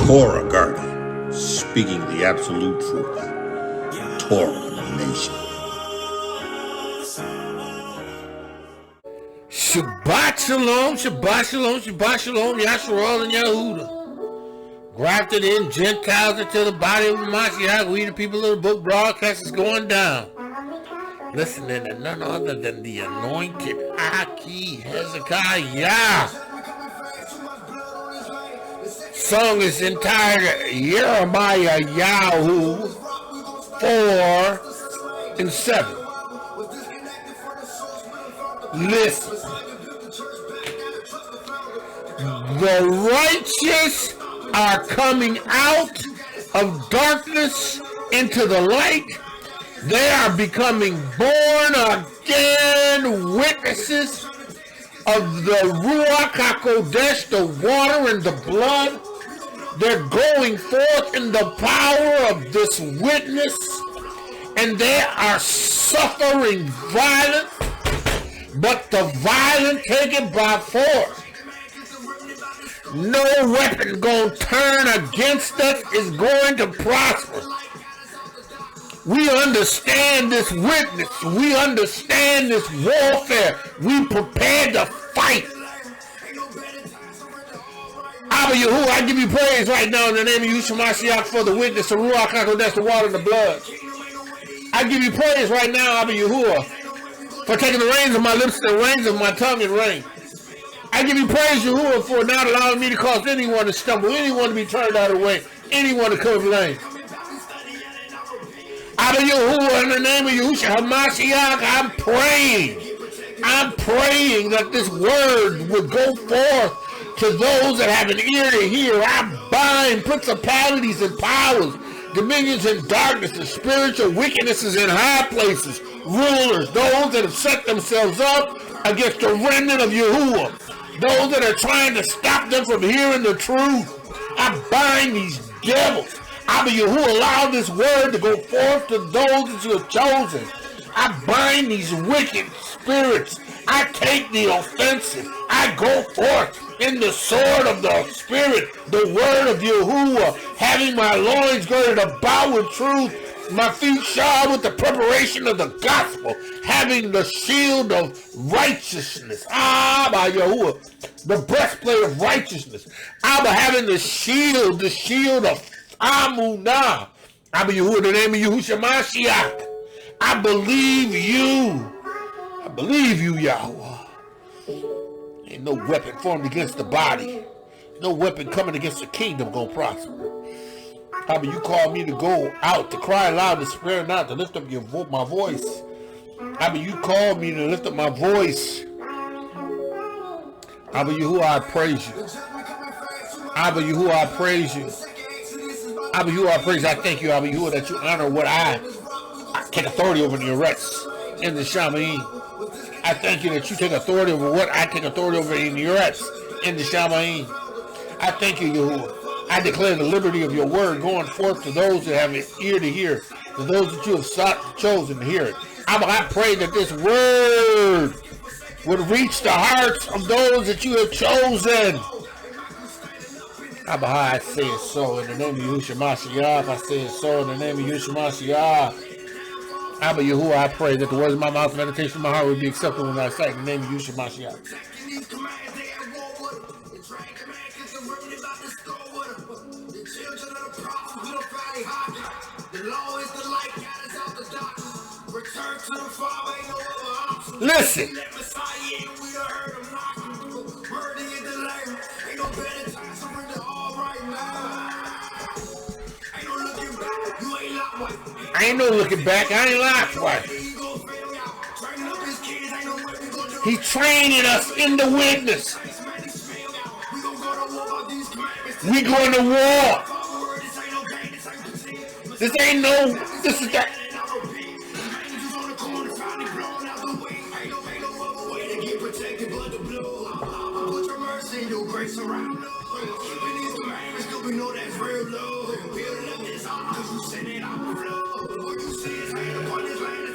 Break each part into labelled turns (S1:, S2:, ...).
S1: Torah Garden, speaking the absolute truth. Torah Nation.
S2: Shabbat shalom, Shabbat shalom, Shabbat shalom, Yasharal and Yahudah. Grafted in Gentiles into the body of Mashiach. We the people of the book broadcast is going down. Listening to none other than the anointed Aki Hezekiah. Song is entitled Jeremiah Yahu 4:7. Listen. The righteous are coming out of darkness into the light. They are becoming born again witnesses of the Ruach HaKodesh, the water and the blood. They're going forth in the power of this witness, and they are suffering violence, but the violent take it by force. No weapon going to turn against us is going to prosper. We understand this witness. We understand this warfare. We prepared to fight. Abba Yahuah, I give you praise right now in the name of Mashiach for the witness of Ruach HaKodesh, the water and the blood. I give you praise right now, Abba Yahuah, for taking the reins of my lips and the reins of my tongue and reign. I give you praise, Yahuah, for not allowing me to cause anyone to stumble, anyone to be turned out of the way, anyone to come lame. Abba Yahuah, in the name of Yahushua HaMashiach, I'm praying that this word would go forth to those that have an ear to hear. I bind principalities and powers, dominions in darkness, and spiritual wickednesses in high places, rulers, those that have set themselves up against the remnant of Yahuah, those that are trying to stop them from hearing the truth. I bind these devils. Abba Yahuah, allow this word to go forth to those that you have chosen. I bind these wicked spirits. I take the offensive. I go forth in the sword of the Spirit, the word of Yahuah, having my loins girded about with truth, my feet shod with the preparation of the gospel, having the shield of righteousness. Abba Yahuah, the breastplate of righteousness. Abba, having the shield of Amunah. Abba Yahuah, in the name of Yahushua Mashiach. I believe you. I believe you, Yahweh. Ain't no weapon formed against the body. No weapon coming against the kingdom gonna prosper. Abba, you called me to go out, to cry aloud, to spare not, to lift up my voice. Abba, you called me to lift up my voice. Abba Yahuah, I praise you. Abba Yahuah, I praise you. Abba Yahuah, I praise you. I thank you, Abba Yahuah, that you honor what I take authority over the arrests in the Shamayim. I thank you that you take authority over what I take authority over in the arrests in the Shamayim. I thank you, Yahuah. I declare the liberty of your word going forth to those that have an ear to hear, to those that you have chosen to hear it. Abba, I pray that this word would reach the hearts of those that you have chosen. Abba, I say it so in the name of Yahushua Mashiach. I say it so in the name of Yahushua Mashiach. Abba Yahuah, I pray that the words of my mouth and meditation of my heart will be acceptable in thy sight in the name of Yahushua Mashiach. Listen. I ain't no looking back. I ain't lied twice. He's training us in the witness. We going to war. This ain't no, this is that.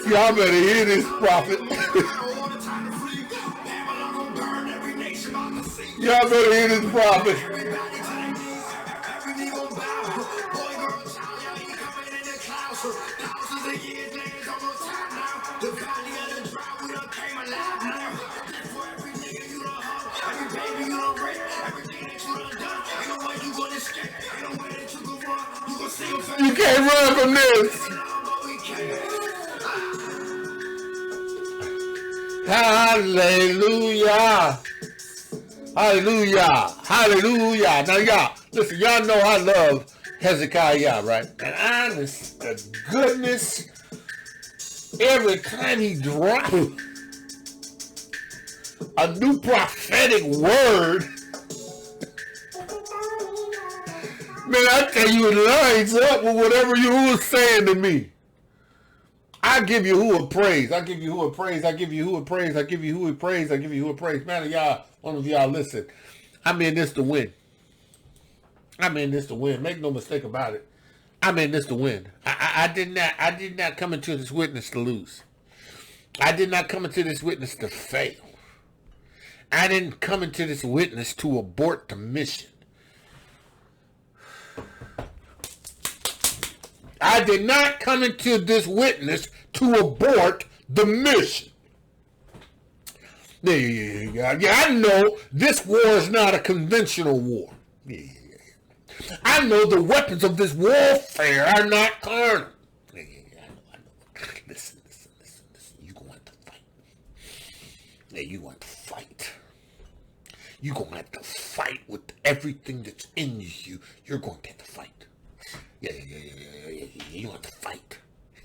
S2: Y'all better hear this prophet. Y'all better hear this prophet. You can't run from this. Hallelujah. Hallelujah. Hallelujah. Now, y'all, listen, y'all know I love Hezekiah, right? And honest to goodness, every time he dropped a new prophetic word, man, I tell you, it lines up with whatever you were saying to me. I give you who a praise. I give you who a praise. I give you who a praise. I give you who a praise. I give you who a praise. Man, y'all, one of y'all, listen. I'm in this to win. I'm in this to win. Make no mistake about it. I'm in this to win. I did not come into this witness to lose. I did not come into this witness to fail. I didn't come into this witness to abort the mission. I did not come into this witness to abort the mission. Yeah, I know this war is not a conventional war. I know the weapons of this warfare are not carnal. I know. Listen. You're going to have to fight. Yeah, you're going to fight. You're going to have to fight with everything that's in you. You're going to have to fight. Yeah. You have to fight.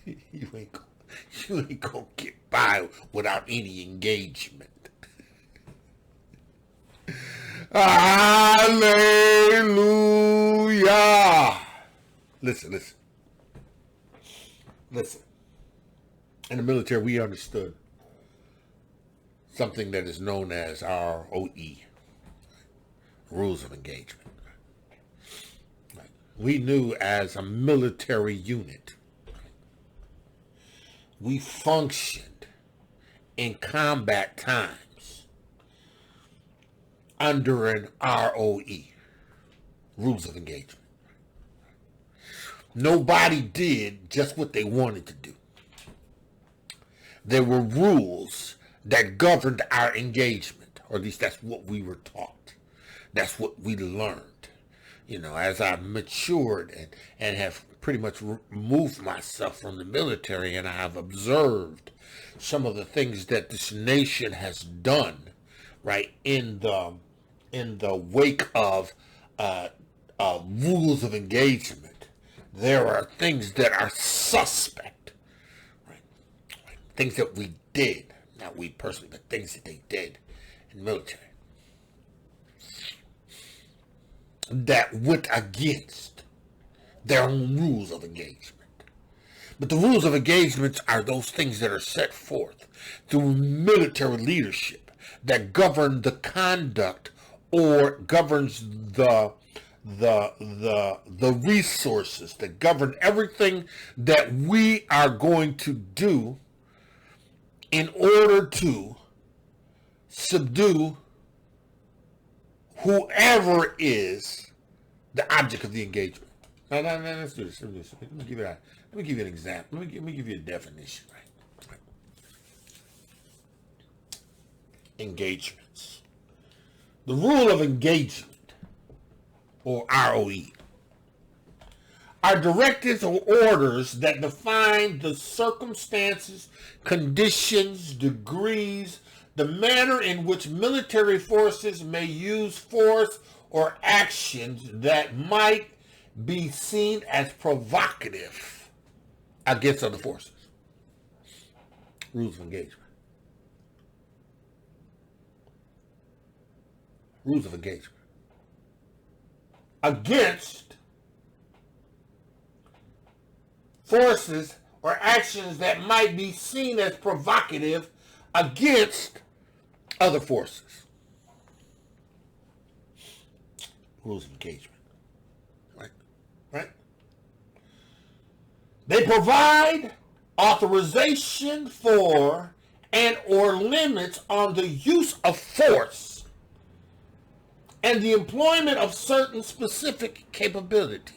S2: You ain't gonna get by without any engagement. Hallelujah. Listen. In the military, we understood something that is known as ROE, rules of engagement. We knew as a military unit, we functioned in combat times under an ROE, rules of engagement. Nobody did just what they wanted to do. There were rules that governed our engagement, or at least that's what we were taught. That's what we learned. You know, as I matured and have pretty much removed myself from the military, and I have observed some of the things that this nation has done, right, in the wake of rules of engagement, there are things that are suspect, right? Things that we did, not we personally, but things that they did in the military, that went against their own rules of engagement. But the rules of engagement are those things that are set forth through military leadership that govern the conduct or governs the resources, that govern everything that we are going to do in order to subdue whoever is the object of the engagement. Now, let's do this. Let me give you an example. Let me give you a definition. Right? Engagements. The rule of engagement, or ROE, are directives or orders that define the circumstances, conditions, degrees, the manner in which military forces may use force or actions that might be seen as provocative against other forces. Rules of engagement. Rules of engagement. Against forces or actions that might be seen as provocative against other forces. Rules of engagement. Right? They provide authorization for and or limits on the use of force and the employment of certain specific capabilities.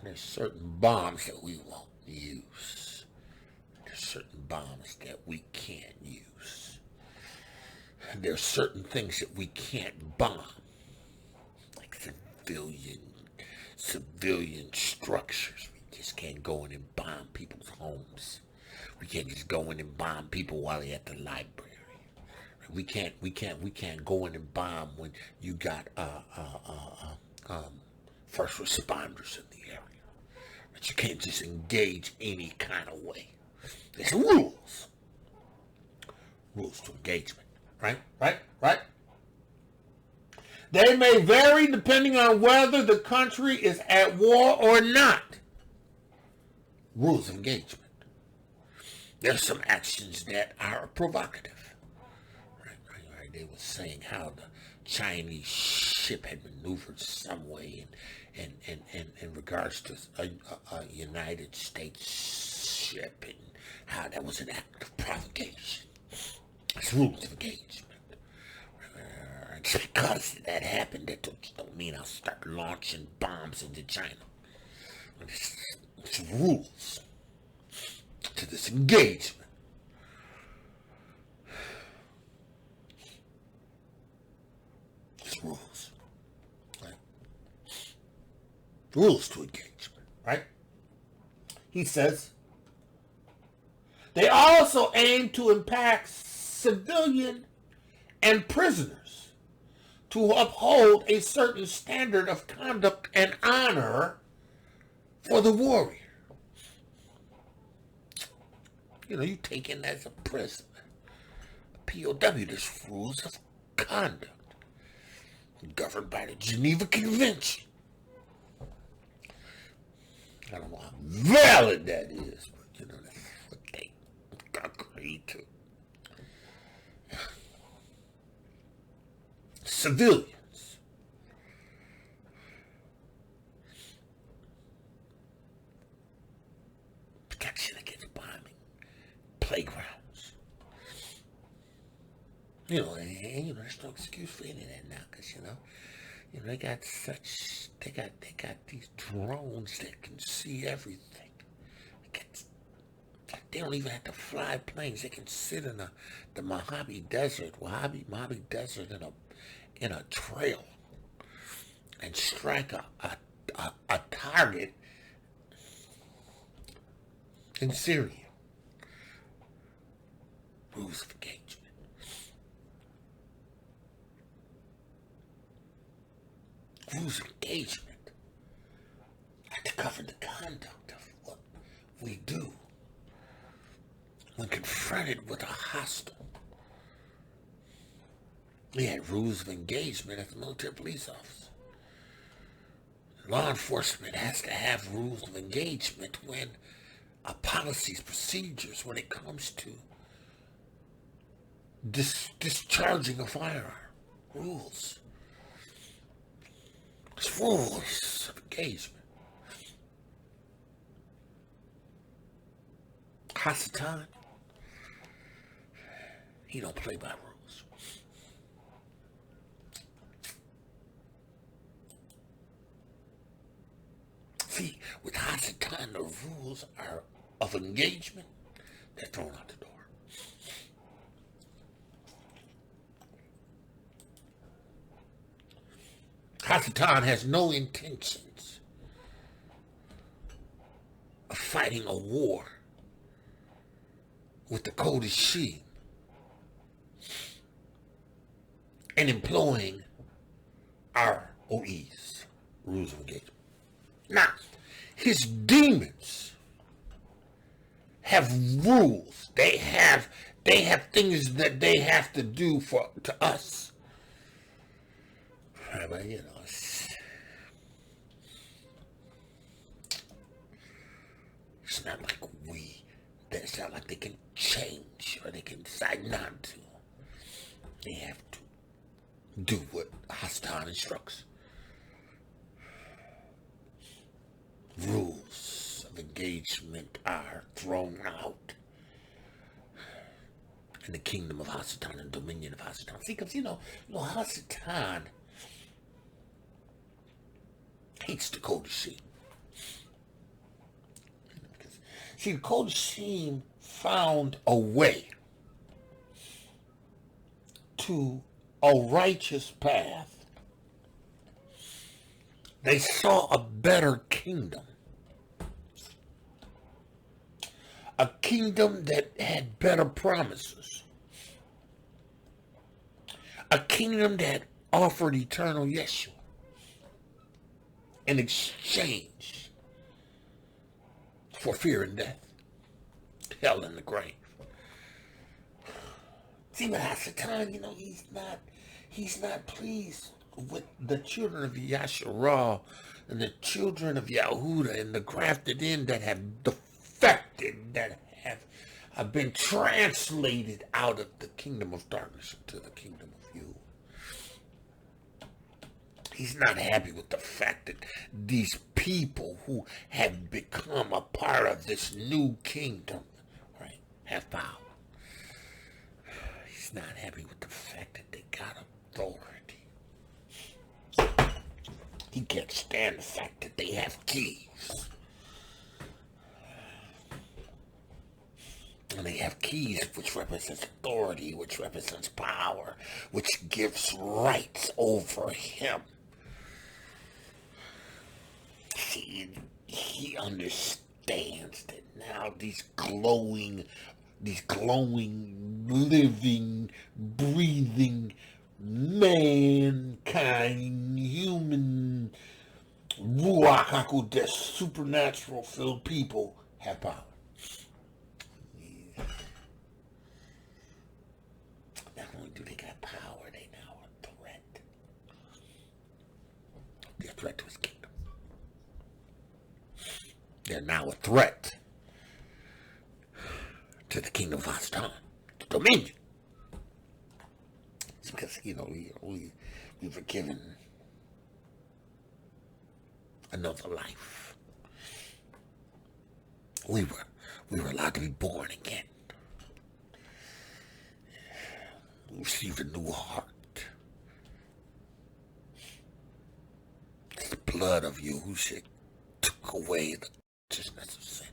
S2: There's certain bombs that we won't use. There's certain bombs that we can't use. There's certain things that we can't bomb, like civilian structures. We just can't go in and bomb people's homes. We can't just go in and bomb people while they're at the library. We can't go in and bomb when you got first responders in the area. But you can't just engage any kind of way. There's rules. Rules to engagement. Right? They may vary depending on whether the country is at war or not. Rules of engagement. There's some actions that are provocative. Right. They were saying how the Chinese ship had maneuvered some way in regards to a United States ship, and how that was an act of provocation. It's rules of engagement. Just because that happened, that don't mean I'll start launching bombs into China. It's rules to this engagement. It's rules. Right? Rules to engagement, right? He says, they also aim to impact civilian and prisoners to uphold a certain standard of conduct and honor for the warrior. You know, you take in as a prisoner, a POW, there's rules of conduct governed by the Geneva Convention. I don't know how valid that is, but you know, that's what they agreed to. Civilians. Protection against bombing. Playgrounds. You know, and there's no excuse for any of that now, because, you know, they got these drones that can see everything. They don't even have to fly planes. They can sit in the Mojave Desert in a trail and strike a target in Syria. Rules of engagement. Rules of engagement are to cover the conduct of what we do when confronted with a hostile. We had rules of engagement as a military police officer. Law enforcement has to have rules of engagement when policies, procedures, when it comes to discharging a firearm. Rules. It's rules of engagement. Hasatan, he don't play by rules. See, with Hasatan, the rules are of engagement, they're thrown out the door. Hasatan has no intentions of fighting a war with the Kodeshim and employing ROEs, rules of engagement. Now, his demons have rules. They have things that they have to do to us. But you know, it's not like it's not like they can change or they can decide not to. They have to do what Hasatan instructs. Rules of engagement are thrown out. and the kingdom of Hasatan and dominion of Hasatan. See, because, Hasatan hates the Kodashim. See, the Kodashim found a way to a righteous path. They saw a better kingdom. A kingdom that had better promises. A kingdom that offered eternal Yeshua in exchange for fear and death, hell and the grave. See, but Hasatan, he's not pleased with the children of Yasharah and the children of Yahudah and the grafted in that have defected, that have been translated out of the kingdom of darkness into the kingdom of you. He's not happy with the fact that these people who have become a part of this new kingdom, right, have power. He's not happy with the fact that they got authority. He can't stand the fact that they have keys. And they have keys, which represents authority, which represents power, which gives rights over him. See, he understands that now these glowing, living, breathing, mankind, human, Ruach HaKodesh, supernatural filled people have power. Not only do they got power, they now are a threat. They're a threat to his kingdom. They're now a threat to the kingdom of Hasatan, the dominion. It's because, we were given another life. We were allowed to be born again. We received a new heart. The blood of Yahushua took away the consciousness of sin.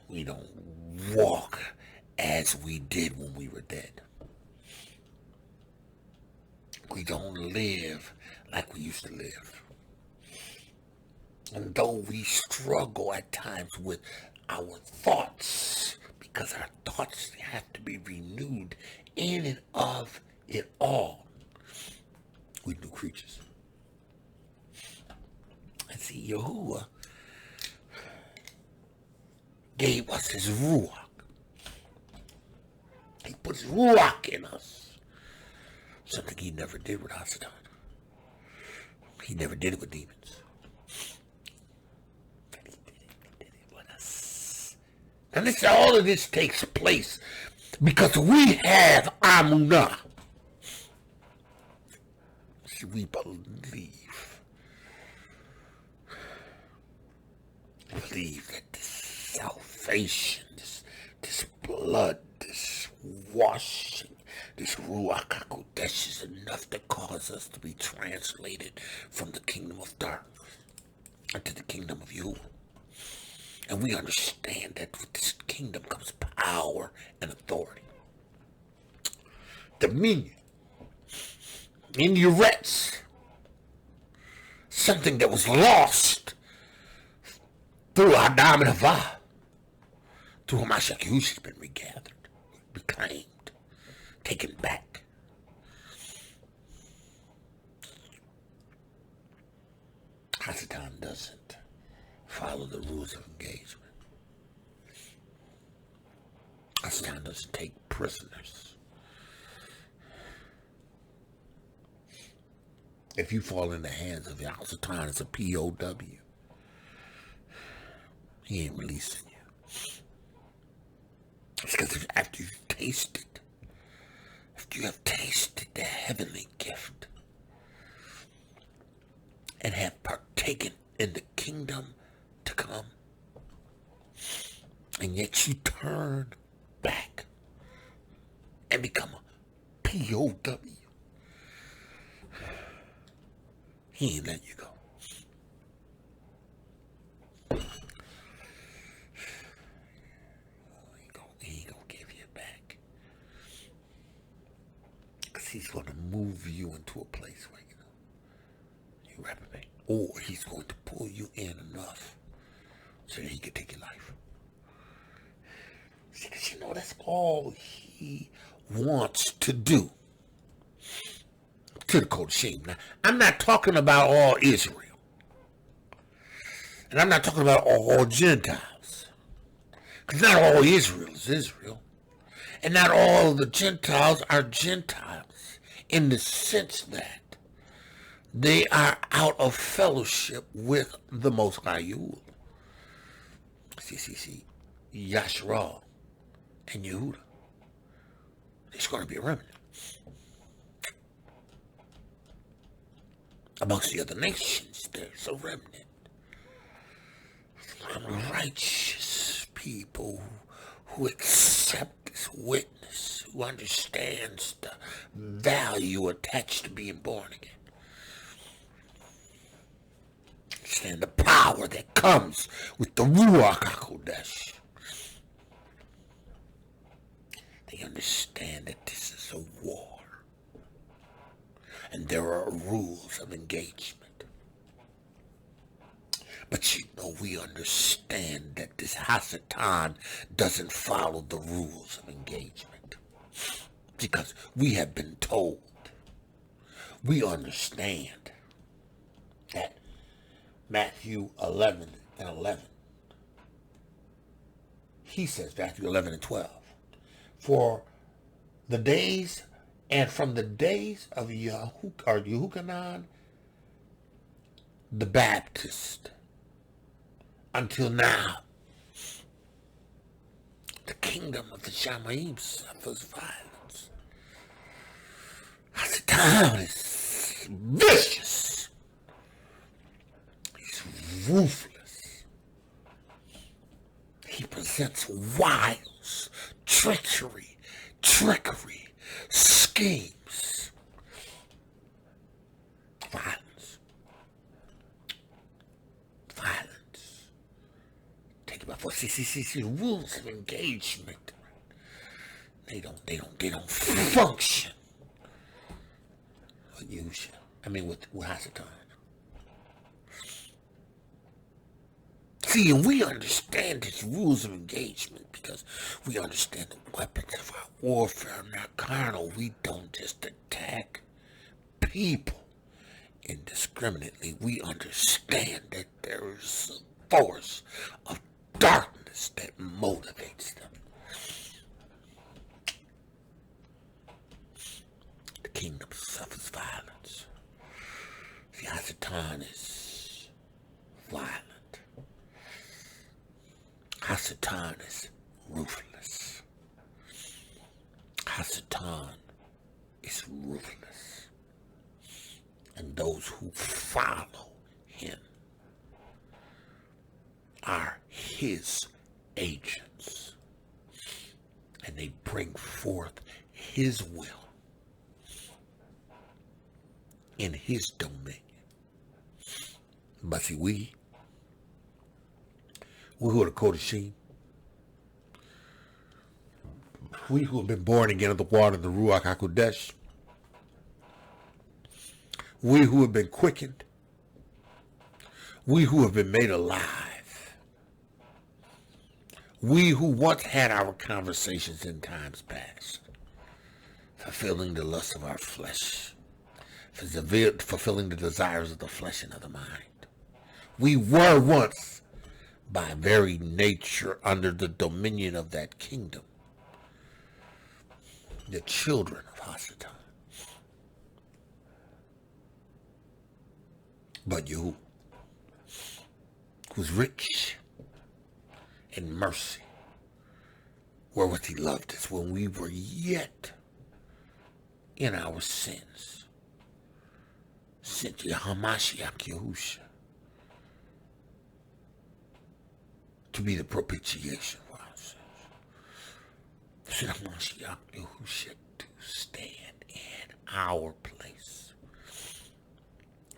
S2: We don't walk as we did when we were dead. We don't live like we used to live. And though we struggle at times with our thoughts, because our thoughts have to be renewed in and of it all, we're new creatures. And see, Yahuwah gave us his Ruach. He put his Ruach in us. Something he never did with Hasatan. He never did it with demons. He did it with us. And all of this takes place because we have Amunah. See, we believe that this salvation, this blood, this washing, this Ruach HaKodesh is enough to cause us to be translated from the kingdom of darkness into the kingdom of Yahuwah. And we understand that with this kingdom comes power and authority. Dominion. In Uretz. Something that was lost through Adam and Havah. Through Mashiach has been regathered, reclaimed, taken back. Hasatan doesn't follow the rules of engagement. Hasatan doesn't take prisoners. If you fall in the hands of Yahuchanon as a POW, he ain't releasing you. It's because after you've tasted, after you have tasted the heavenly gift and have partaken in the kingdom to come, and yet you turn back QOW. He ain't letting you go. He ain't gonna give you back. Because he's going to move you into a place where, you reprobate. Or he's going to pull you in enough so that he can take your life. See, because that's all he wants to do to the QORINTYM. Now, I'm not talking about all Israel. And I'm not talking about all Gentiles. Because not all Israel is Israel. And not all of the Gentiles are Gentiles in the sense that they are out of fellowship with the Most High Yahuah. See, Yashra and Yehuda. There's going to be a remnant. Amongst the other nations, there's a remnant. Righteous people who accept this witness, who understands the value attached to being born again. Understand the power that comes with the Ruach HaKodesh. They understand that this is a war. And there are rules of engagement. But we understand that this Hasatan doesn't follow the rules of engagement. Because we have been told, we understand that Matthew 11 and 11. He says, Matthew 11 and 12. For the days, and from the days of Yahuchanon the Baptist until now, the kingdom of the Shamayim suffers violence. Hasatan is vicious. He's ruthless. He presents wiles, trickery, schemes, violence. Take about see, rules of engagement. They don't function. With Hasatan. See, and we understand his rules of engagement because we understand the weapons of our warfare are not carnal. We don't just attack people indiscriminately. We understand that there is a force of darkness that motivates them. The kingdom suffers violence. The Hasatan is violent. Hasatan is ruthless. Hasatan is ruthless. And those who follow him are his agents. And they bring forth his will in his dominion. But see, we who are the QORINTYM, we who have been born again of the water of the Ruach HaKodesh, we who have been quickened, we who have been made alive, we who once had our conversations in times past, fulfilling the lust of our flesh, fulfilling the desires of the flesh and of the mind. We were once, by very nature, under the dominion of that kingdom, the children of Hasatan. But Yahuwah, who's rich in mercy, wherewith he loved us when we were yet in our sins, sent Mashiach Yahusha to be the propitiation for our sins. Sent Mashiach Yahusha to stand in our place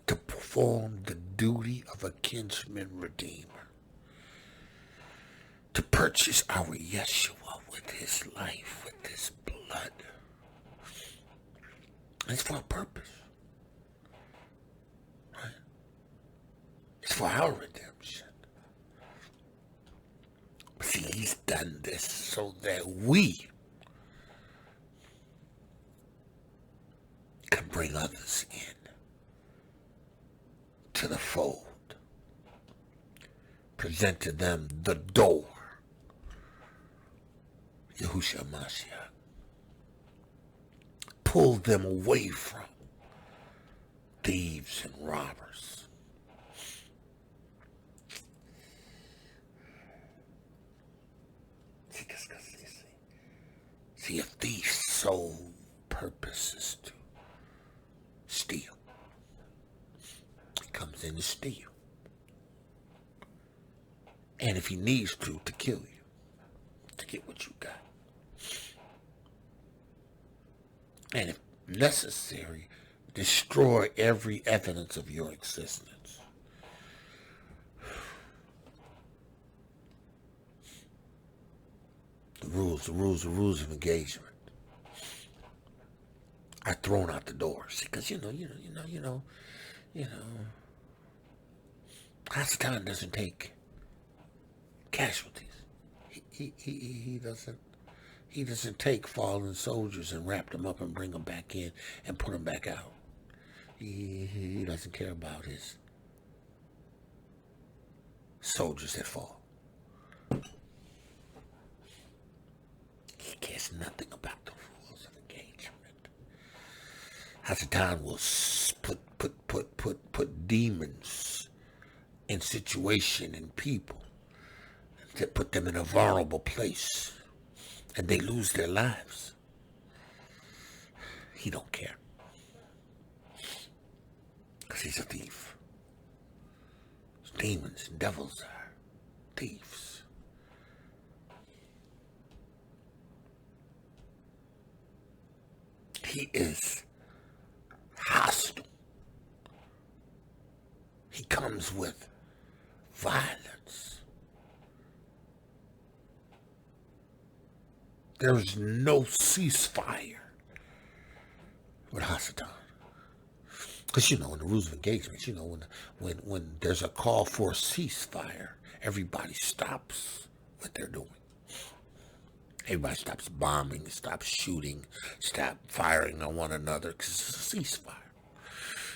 S2: to perform the duty of a kinsman redeemer, to purchase our Yeshua with his life, with his blood. It's for a purpose. Right? It's for our redemption. But see, he's done this so that we can bring others in to the fold. Present to them the door, Yahushua Mashiach. Pull them away from thieves and robbers. See, a thief's sole purpose is to steal. He comes in to steal. And if he needs to kill you, to get what you got. And if necessary, destroy every evidence of your existence. The rules of engagement are thrown out the door. See, because you know, Hasatan doesn't take casualties. He doesn't take fallen soldiers and wrap them up and bring them back in and put them back out. He doesn't care about his soldiers that fall. He cares nothing about the rules of engagement. Hasatan will put demons in situation and people that put them in a vulnerable place, and they lose their lives. He don't care, because he's a thief. Demons and devils are thieves. He is hostile. He comes with violence. There's no ceasefire with Hasatan. Because, in the rules of engagement, when there's a call for a ceasefire, everybody stops what they're doing. Everybody stops bombing, stops shooting, stops firing on one another, because it's a ceasefire.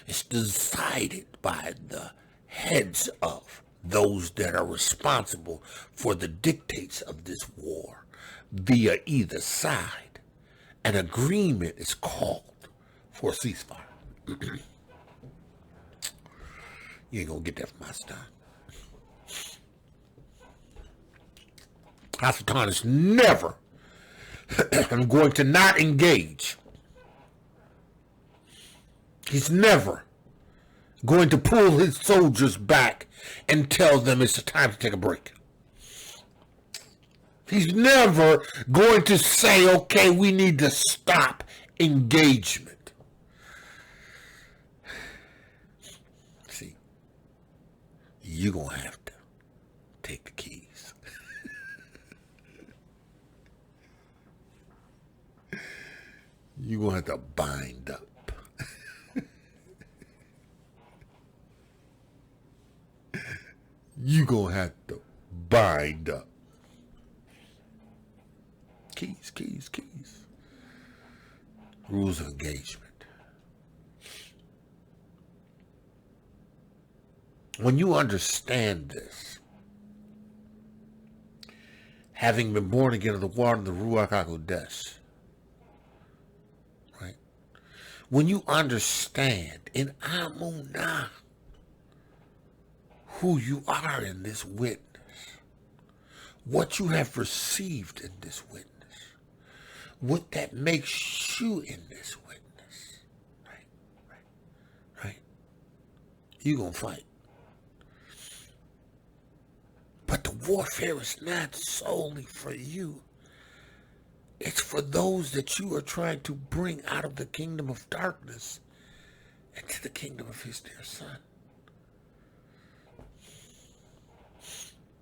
S2: It's decided by the heads of those that are responsible for the dictates of this war via either side. An agreement is called for a ceasefire. You ain't gonna get that from Hasatan. Hasatan is never going to not engage. He's never going to pull his soldiers back and tell them it's time to take a break. He's never going to say, okay, we need to stop engagement. See, you're going to have to take the keys. You're going to have to bind up. You're going to have to bind up. Keys. Rules of engagement. When you understand this, having been born again of the water and the Ruach HaKodesh, right? When you understand in Amunah who you are in this witness, what you have received in this witness, what that makes you in this witness, right? You're going to fight. But the warfare is not solely for you. It's for those that you are trying to bring out of the kingdom of darkness into the kingdom of his dear son.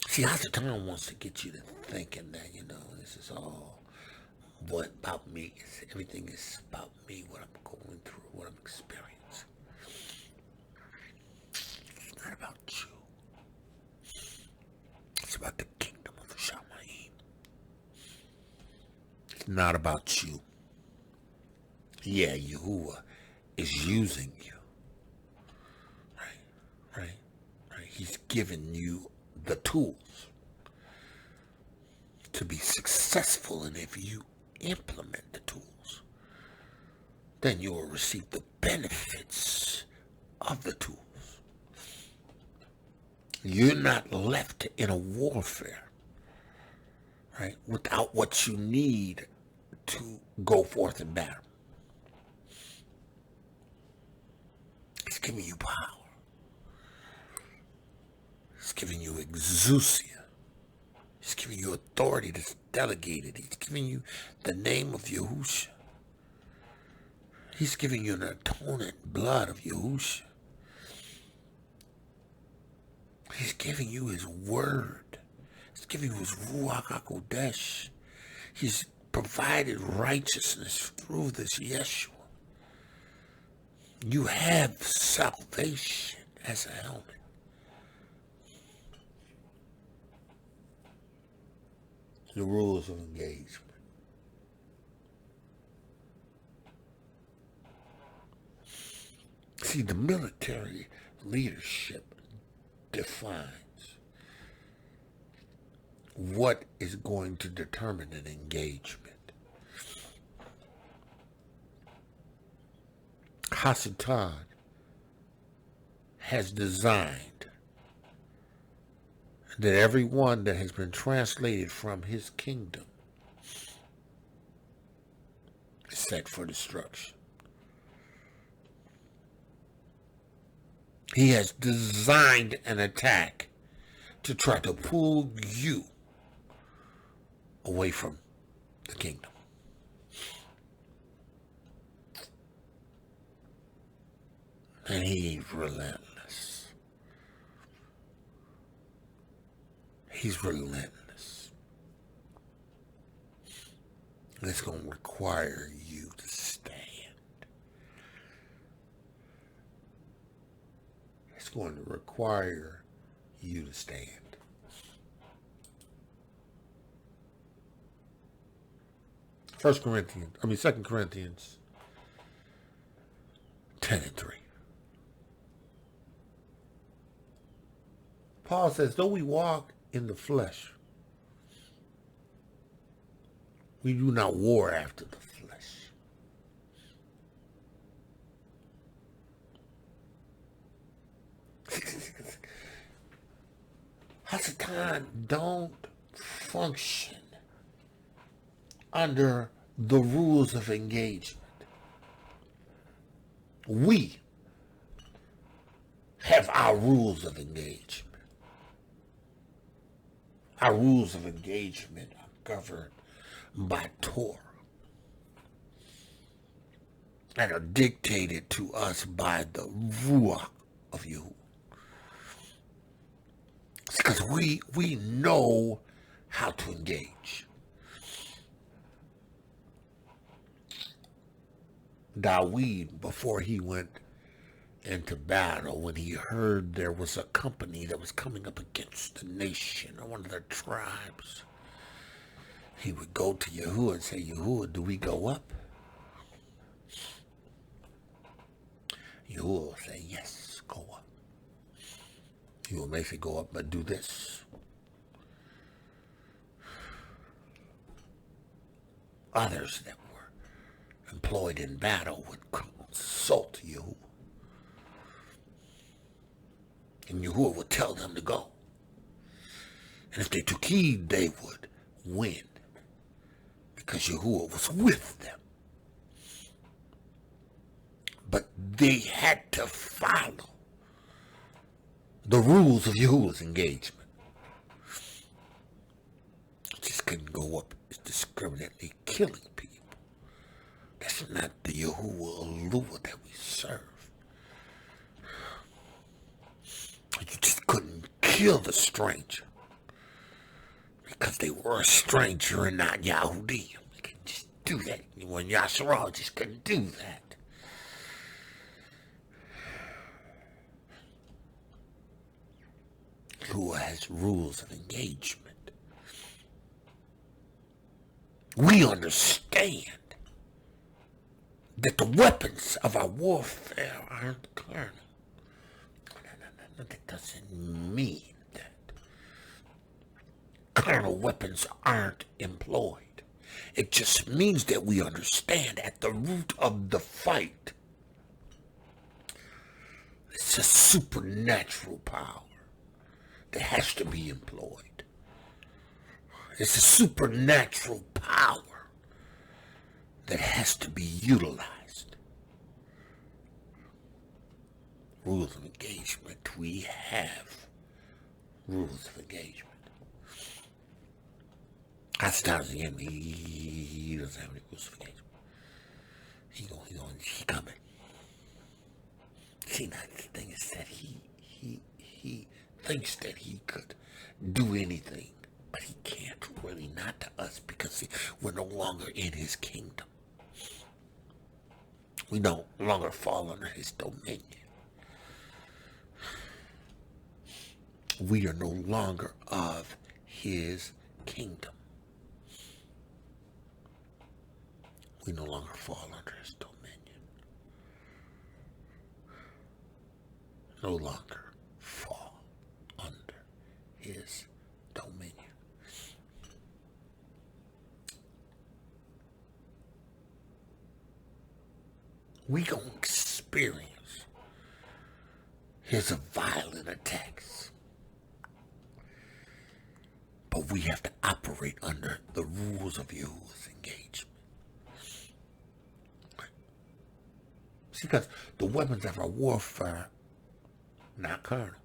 S2: See, Yahuchanon wants to get you to thinking that, this is all what about me. Everything is about me, what I'm going through, what I'm experiencing. It's not about you. It's about the kingdom of Shamayim. It's not about you. Yeah, Yahuah is using you. Right. He's giving you the tools to be successful, and if you implement the tools, then you will receive the benefits of the tools. You're not left in a warfare, right, without what you need to go forth in battle. He's giving you power. He's giving you exousia. He's giving you authority that's delegated. He's giving you the name of Yahusha. He's giving you an atonement blood of Yahusha. He's giving you his word. He's giving you his Ruach HaKodesh. He's provided righteousness through this Yeshua. You have salvation as a helmet. The rules of engagement. See, the military leadership defines what is going to determine an engagement. Yahuchanon has designed that everyone that has been translated from his kingdom is set for destruction. He has designed an attack to try to pull you away from the kingdom. And he's relentless. He's relentless. And it's going to require you to stand. It's going to require you to stand. Second Corinthians 10:3. Paul says, though we walk in the flesh, we do not war after the flesh. Yahuchanon don't function under the rules of engagement. We have our rules of engagement. Our rules of engagement are governed by Torah and are dictated to us by the Ruach of Yahuah. It's because we know how to engage. Dawid, before he went into battle, when he heard there was a company that was coming up against the nation or one of their tribes, he would go to Yahuah and say, Yahuah, do we go up? Yahuah will say, yes, go up. Yahuah may say, go up, but do this. Others that were employed in battle would consult Yahuah. And Yahuah would tell them to go. And if they took heed, they would win. Because Yahuah was with them. But they had to follow the rules of Yahuah's engagement. You just couldn't go up. It's the indiscriminately killing people. That's not the Yahuah that we serve. You just couldn't kill the stranger because they were a stranger and not Yahudim. You could just do that. When Yahshua just couldn't do that. Who has rules of engagement. We understand that the weapons of our warfare aren't carnal. No, that doesn't mean that carnal weapons aren't employed. It just means that we understand at the root of the fight, it's a supernatural power that has to be employed. It's a supernatural power that has to be utilized. Rules of engagement. We have rules of engagement. Sometimes again, he doesn't have any rules of engagement. He coming. See, now the thing is that he thinks that he could do anything, but he can't really, not to us, because we're no longer in his kingdom. We no longer fall under his dominion. We are no longer of his kingdom. We no longer fall under his dominion. No longer fall under his dominion. We gonna experience his violent attacks. But we have to operate under the rules of Yahuwah's engagement. See, because the weapons of our warfare, not carnal,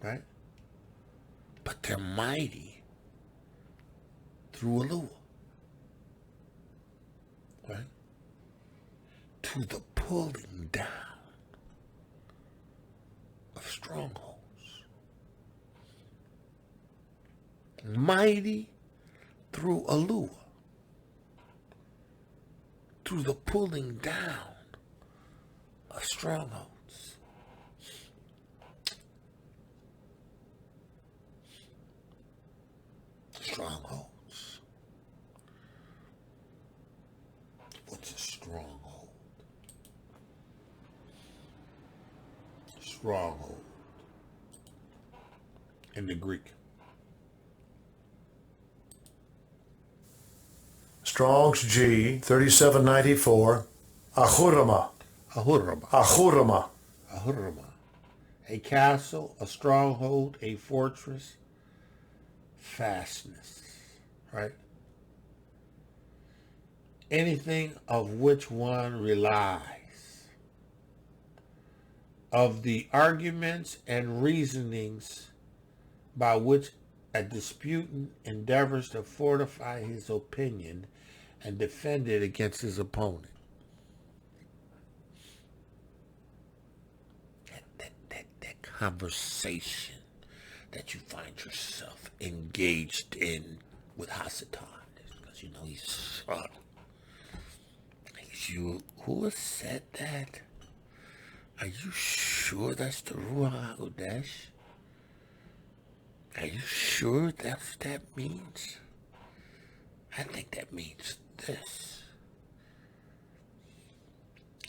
S2: right? But they're mighty through Elohiym, right? To the pulling down of strongholds. Mighty through Elohiym, through the pulling down of strongholds. Strongholds. What's a stronghold? Stronghold in the Greek.
S3: Strong's G 3794. Ahurama.
S2: Ahurama.
S3: Ahurama.
S2: Ahurama. A castle, a stronghold, a fortress, fastness. Right? Anything of which one relies. Of the arguments and reasonings by which a disputant endeavors to fortify his opinion and defend it against his opponent. That conversation that you find yourself engaged in with Hasatan, because you know he's subtle. Who has said that? Are you sure that's the Ruach HaKodesh? Are you sure that's what that means? I think that means this.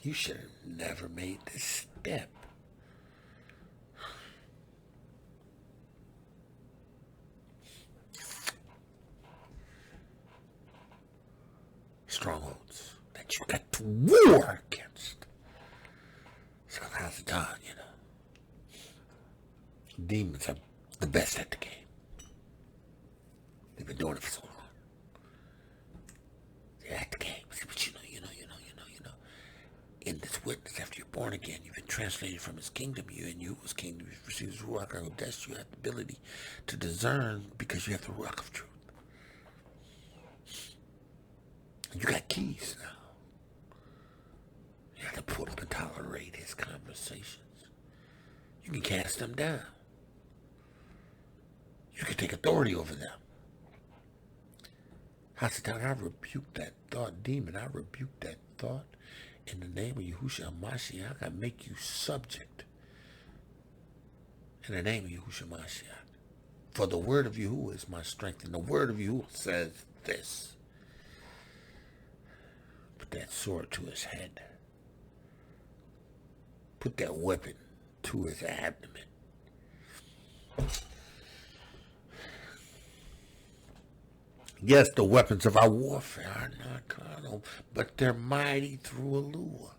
S2: You should have never made this step. Strongholds that you got to war against. So how's it done, you know? Demons are the best at the game. They've been doing it for so long. They're at the game. But you know. In this witness, after you're born again, you've been translated from his kingdom. You in Yahuwah's kingdom, you've received his Ruach HaKodesh. You have the ability to discern because you have the Ruach of truth. You got keys now. You have to put up and tolerate his conversations. You can cast them down. You can take authority over them. Hasatan, I rebuke that thought, demon. I rebuke that thought. In the name of Yahushua Mashiach, I make you subject. In the name of Yahushua Mashiach. For the word of Yahuwah is my strength. And the word of Yahuwah says this. Put that sword to his head. Put that weapon to his abdomen. Yes, the weapons of our warfare are not carnal, but they're mighty through Elohiym.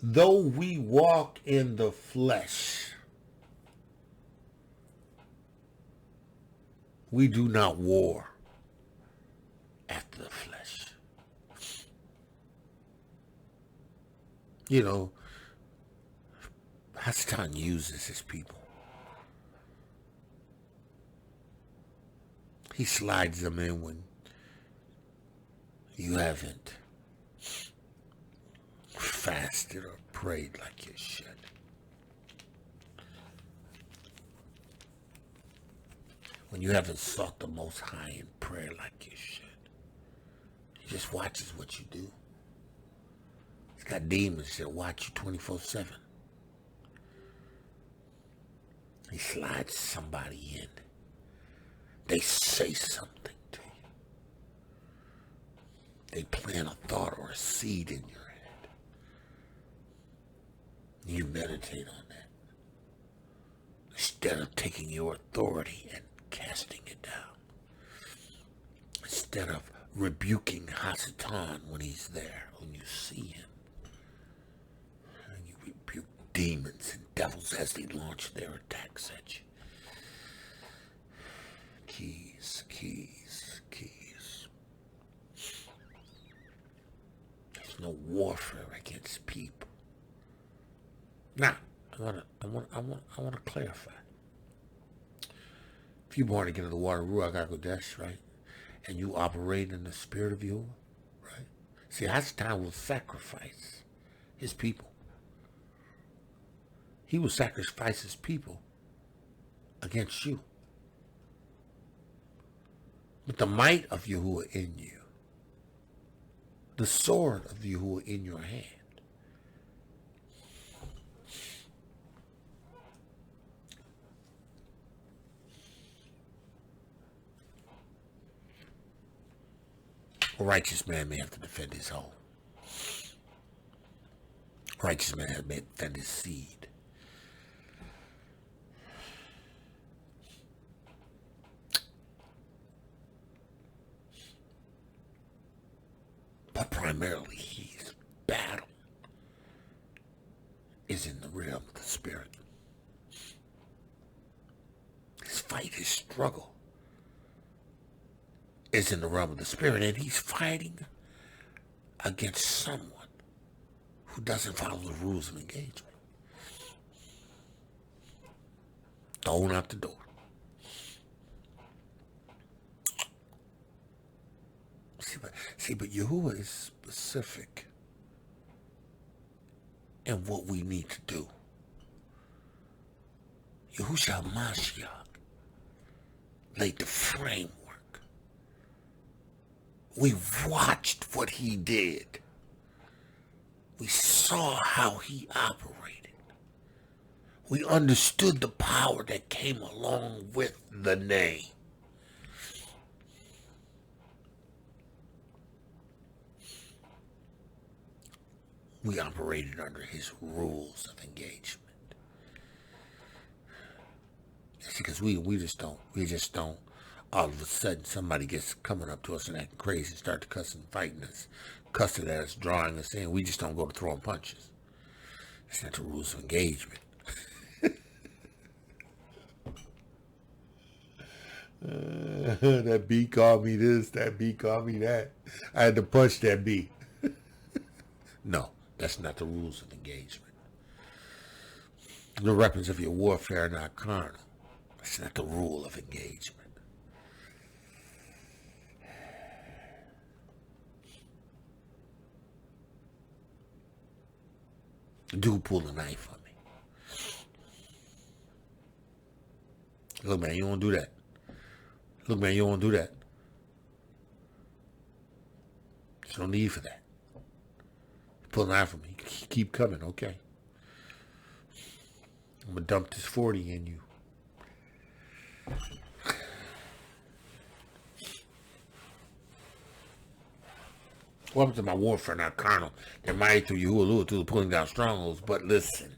S2: Though we walk in the flesh, we do not war after the flesh. You know, Hasatan uses his people. He slides them in when you haven't fasted or prayed like you should. When you haven't sought the Most High in prayer like you should. He just watches what you do. He's got demons that watch you 24/7. He slides somebody in. They say something to you. They plant a thought or a seed in your head. You meditate on that. Instead of taking your authority and casting it down. Instead of rebuking Hasatan when he's there, when you see him. And you rebuke demons and devils as they launch their attacks at you. Keys, keys, keys. There's no warfare against people. Now, I want to clarify. If you're born again of the water Ruach HaKodesh, right, and you operate in the spirit of Yahuwah, right? See, Hasatan will sacrifice his people. He will sacrifice his people against you. With the might of Yahuwah in you, the sword of Yahuwah in your hand, a righteous man may have to defend his home. A righteous man may defend his seed. But primarily, his battle is in the realm of the spirit. His fight, his struggle is in the realm of the spirit, and he's fighting against someone who doesn't follow the rules of engagement. Thrown out the door. But Yahuwah is specific in what we need to do. Yahushua Mashiach laid the framework. We watched what he did. We saw how he operated. We understood the power that came along with the name. We operated under his rules of engagement. See, because we just don't, all of a sudden somebody gets coming up to us and acting crazy and start to cussing and fighting us, cussing at us, drawing us in. We just don't go to throwing punches. It's not the rules of engagement. That bee called me this, that bee called me that. I had to punch that bee. No. That's not the rules of engagement. The weapons of your warfare are not carnal. That's not the rule of engagement. The dude pulled a knife on me. Look, man, you don't do that. Look, man, you don't do that. There's no need for that. Pull a knife on me. Keep coming, okay? I'm going to dump this 40 in you. Weapons of my warfare are not carnal. They're mighty through Yahuah through the pulling down strongholds. But listen.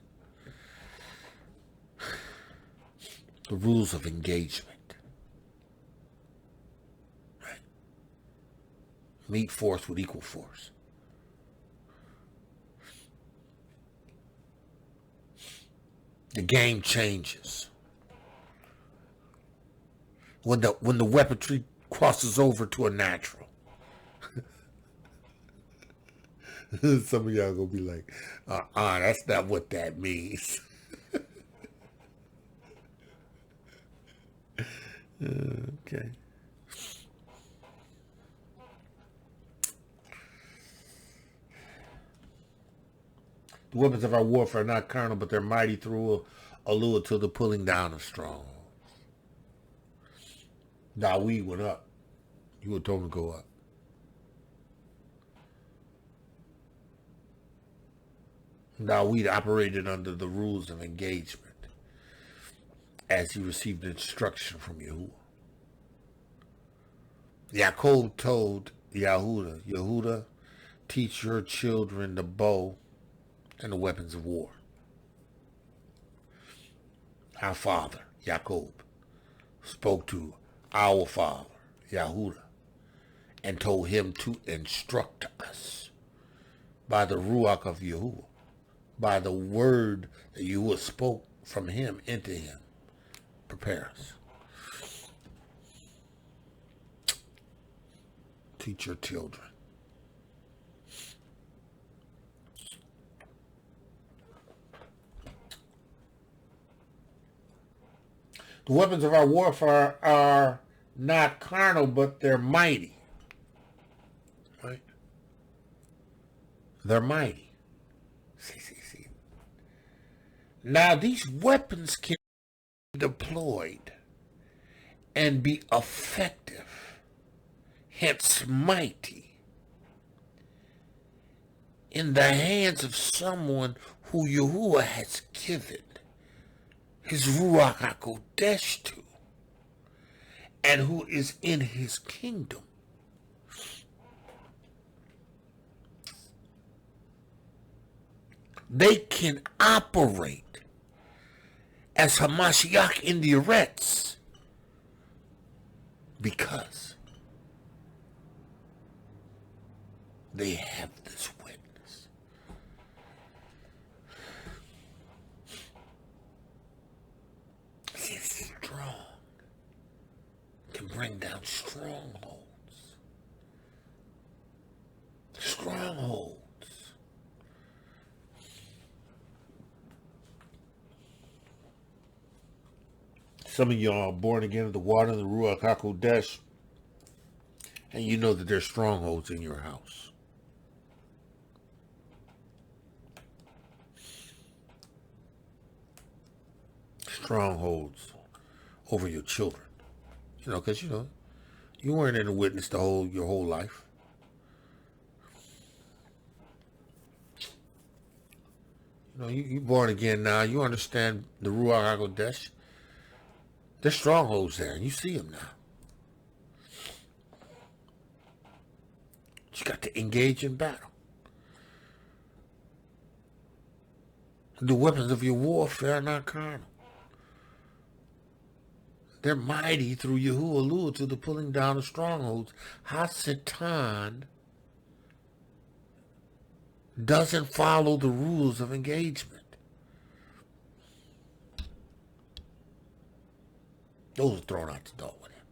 S2: The rules of engagement. Right? Meet force with equal force. The game changes. When the weaponry crosses over to a natural. Some of y'all gonna be like, that's not what that means. Okay. The weapons of our warfare are not carnal, but they're mighty through Yahuah to the pulling down of strongholds. Dawid went up. You were told to go up. Dawid operated under the rules of engagement as he received instruction from Yahuah. Yaakov told Yehuda, teach your children the bow and the weapons of war. Our father, Yaakov, spoke to our father, Yehuda, and told him to instruct us by the Ruach of Yahuah, by the word that Yahuah spoke from him into him. Prepare us. Teach your children. The weapons of our warfare are not carnal, but they're mighty. Right? They're mighty. See. Now, these weapons can be deployed and be effective, hence mighty, in the hands of someone who Yahuah has given his Ruach HaKodesh to, and who is in his kingdom. They can operate as Mashiach in the Eretz because they have this witness. It's strong. Can bring down strongholds. Strongholds. Some of y'all are born again of the water and the Ruach HaKodesh, and you know that there's strongholds in your house. Strongholds over your children. You know, because, you weren't in a witness your whole life. You born again now. You understand the Ruach HaKodesh. There's strongholds there, and you see them now. You got to engage in battle. The weapons of your warfare are not carnal. They're mighty through Yahuah to the pulling down of strongholds. Satan doesn't follow the rules of engagement. Those are thrown out the door with him.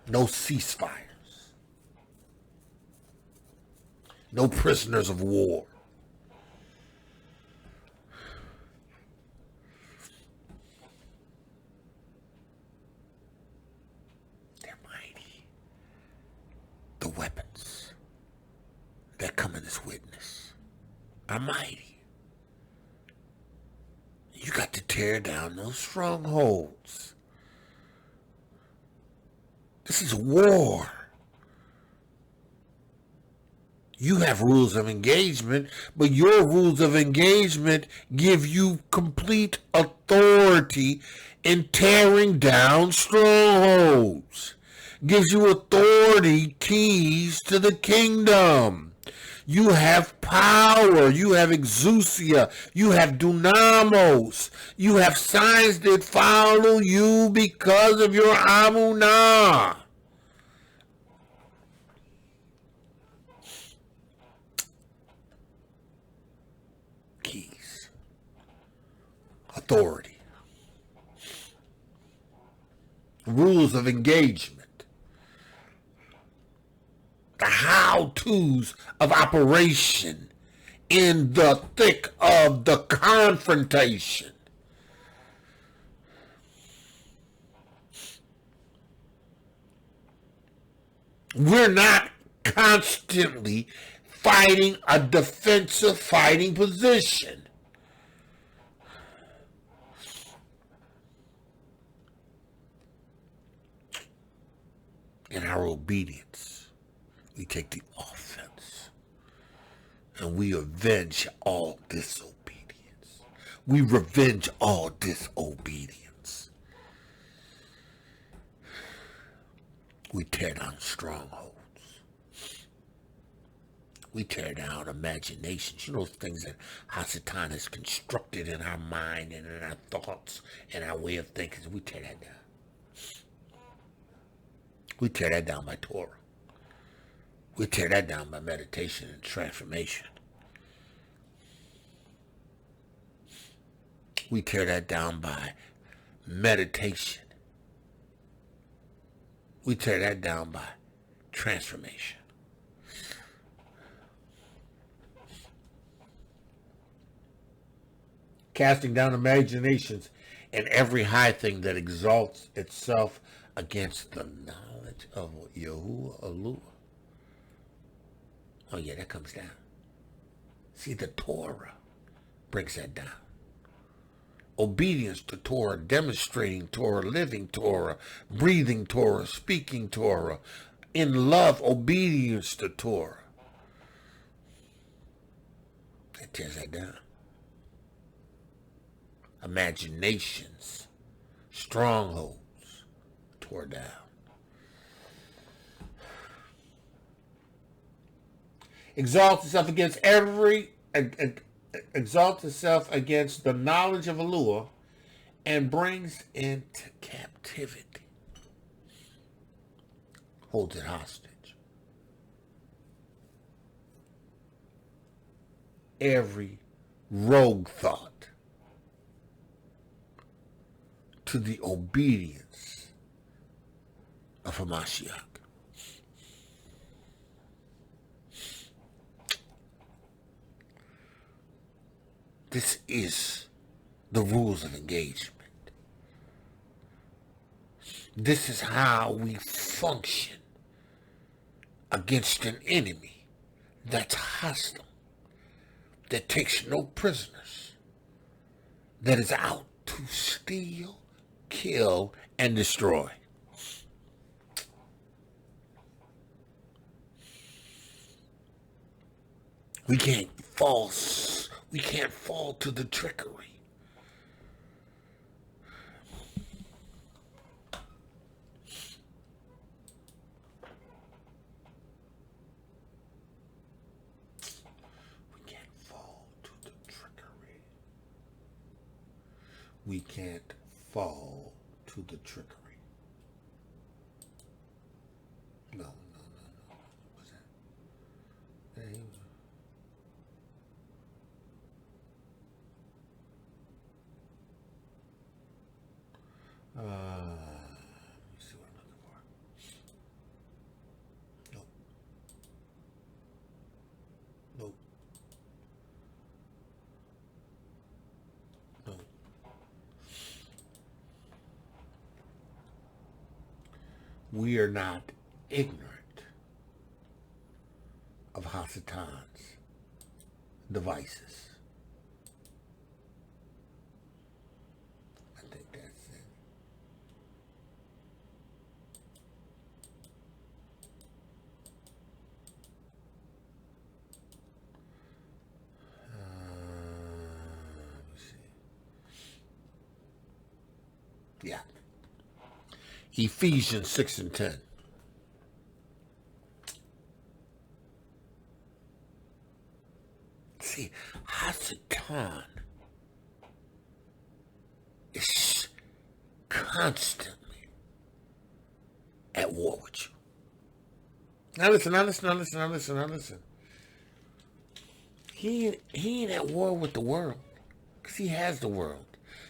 S2: No ceasefires. No prisoners of war. They're mighty. The weapons. are mighty. You got to tear down those strongholds. This is war. You have rules of engagement, but your rules of engagement give you complete authority in tearing down strongholds. Gives you authority, keys to the kingdom. You have power. You have exousia. You have dunamos. You have signs that follow you because of your amunah. Keys. Authority. Rules of engagement. The how-tos of operation in the thick of the confrontation. We're not constantly fighting a defensive fighting position. In our obedience, we take the offense and we avenge all disobedience. We revenge all disobedience. We tear down strongholds. We tear down imaginations. You know, those things that Hasatan has constructed in our mind and in our thoughts and our way of thinking. We tear that down. We tear that down by Torah. We tear that down by meditation and transformation. We tear that down by meditation. We tear that down by transformation. Casting down imaginations and every high thing that exalts itself against the knowledge of Yahuah. Oh yeah, that comes down. See, the Torah breaks that down. Obedience to Torah, demonstrating Torah, living Torah, breathing Torah, speaking Torah, in love, obedience to Torah. That tears that down. Imaginations, strongholds, tore down. Exalts itself against exalts itself against the knowledge of Yahuah and brings into captivity. Holds it hostage. Every rogue thought to the obedience of a Mashiach. This is the rules of engagement. This is how we function against an enemy that's hostile, that takes no prisoners, that is out to steal, kill, and destroy. We can't fall to the trickery. We can't fall to the trickery. We can't fall to the trickery. No. What's that? Hey. Let me see what I'm looking for. Nope. We are not ignorant of Hasatan's devices. I think that's it. Let's see. Yeah. Ephesians 6 and 10. See, Hasatan is constantly at war with you. Now listen. He ain't at war with the world, because he has the world.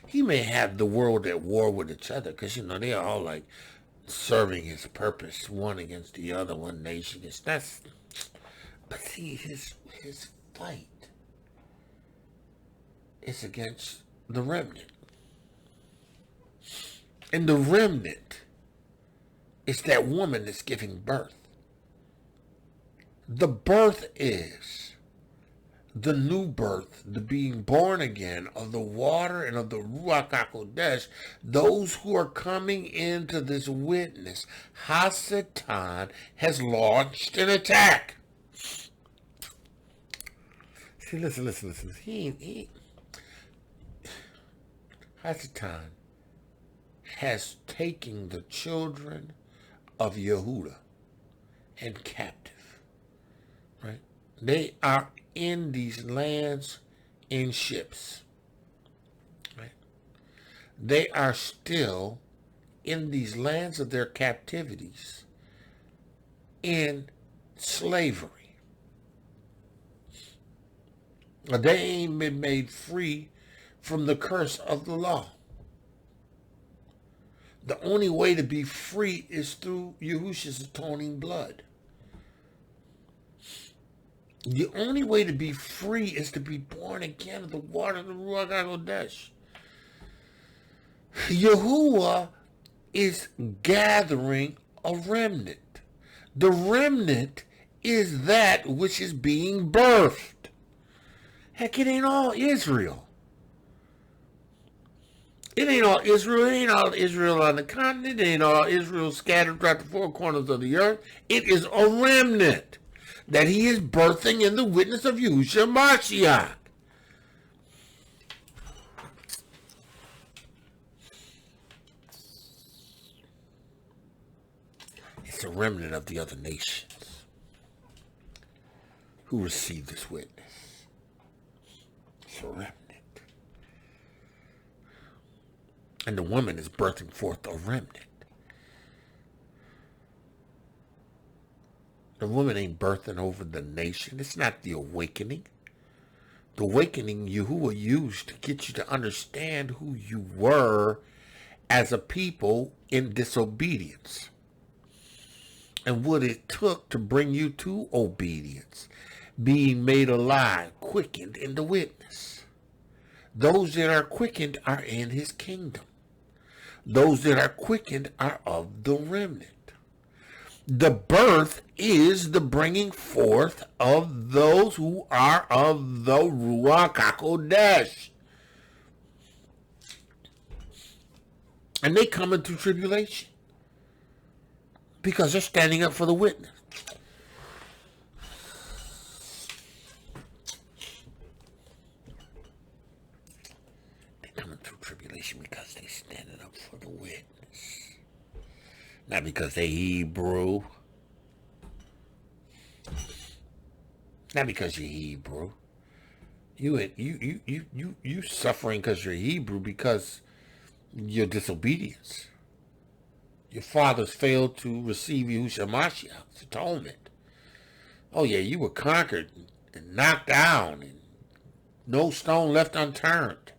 S2: He may have the world at war with each other, because, they are all like serving his purpose, one against the other, one nation against that's. But see, his fight is against the remnant. And the remnant is that woman that's giving birth. The birth is the new birth, the being born again of the water and of the Ruach HaKodesh, those who are coming into this witness. Hasatan has launched an attack. See, listen. Hasatan has taken the children of Yehudah and captive, right? They are in these lands in ships, right? They are still in these lands of their captivities in slavery. They ain't been made free from the curse of the law. The only way to be free is through Yahushua's atoning blood. The only way to be free is to be born again of the water of the Ruach HaKodesh. Yahuah is gathering a remnant. The remnant is that which is being birthed. Heck, it ain't all Israel. It ain't all Israel. It ain't all Israel on the continent. It ain't all Israel scattered throughout the four corners of the earth. It is a remnant that he is birthing in the witness of Yahushua Mashiach. It's a remnant of the other nations who receive this witness. It's a remnant. And the woman is birthing forth a remnant. The woman ain't birthing over the nation. It's not the awakening. The awakening Yahuwah used to get you to understand who you were as a people in disobedience, and what it took to bring you to obedience, being made alive, quickened in the witness. Those that are quickened are in his kingdom. Those that are quickened are of the remnant. The birth is the bringing forth of those who are of the Ruach HaKodesh. And they come into tribulation because they're standing up for the witness. They're coming through tribulation because they're standing up for the witness. Not because they Hebrew. Not because you're Hebrew. You suffering because you're Hebrew because your disobedience. Your fathers failed to receive Yahushua Mashiach's atonement. Oh yeah, you were conquered and knocked down and no stone left unturned.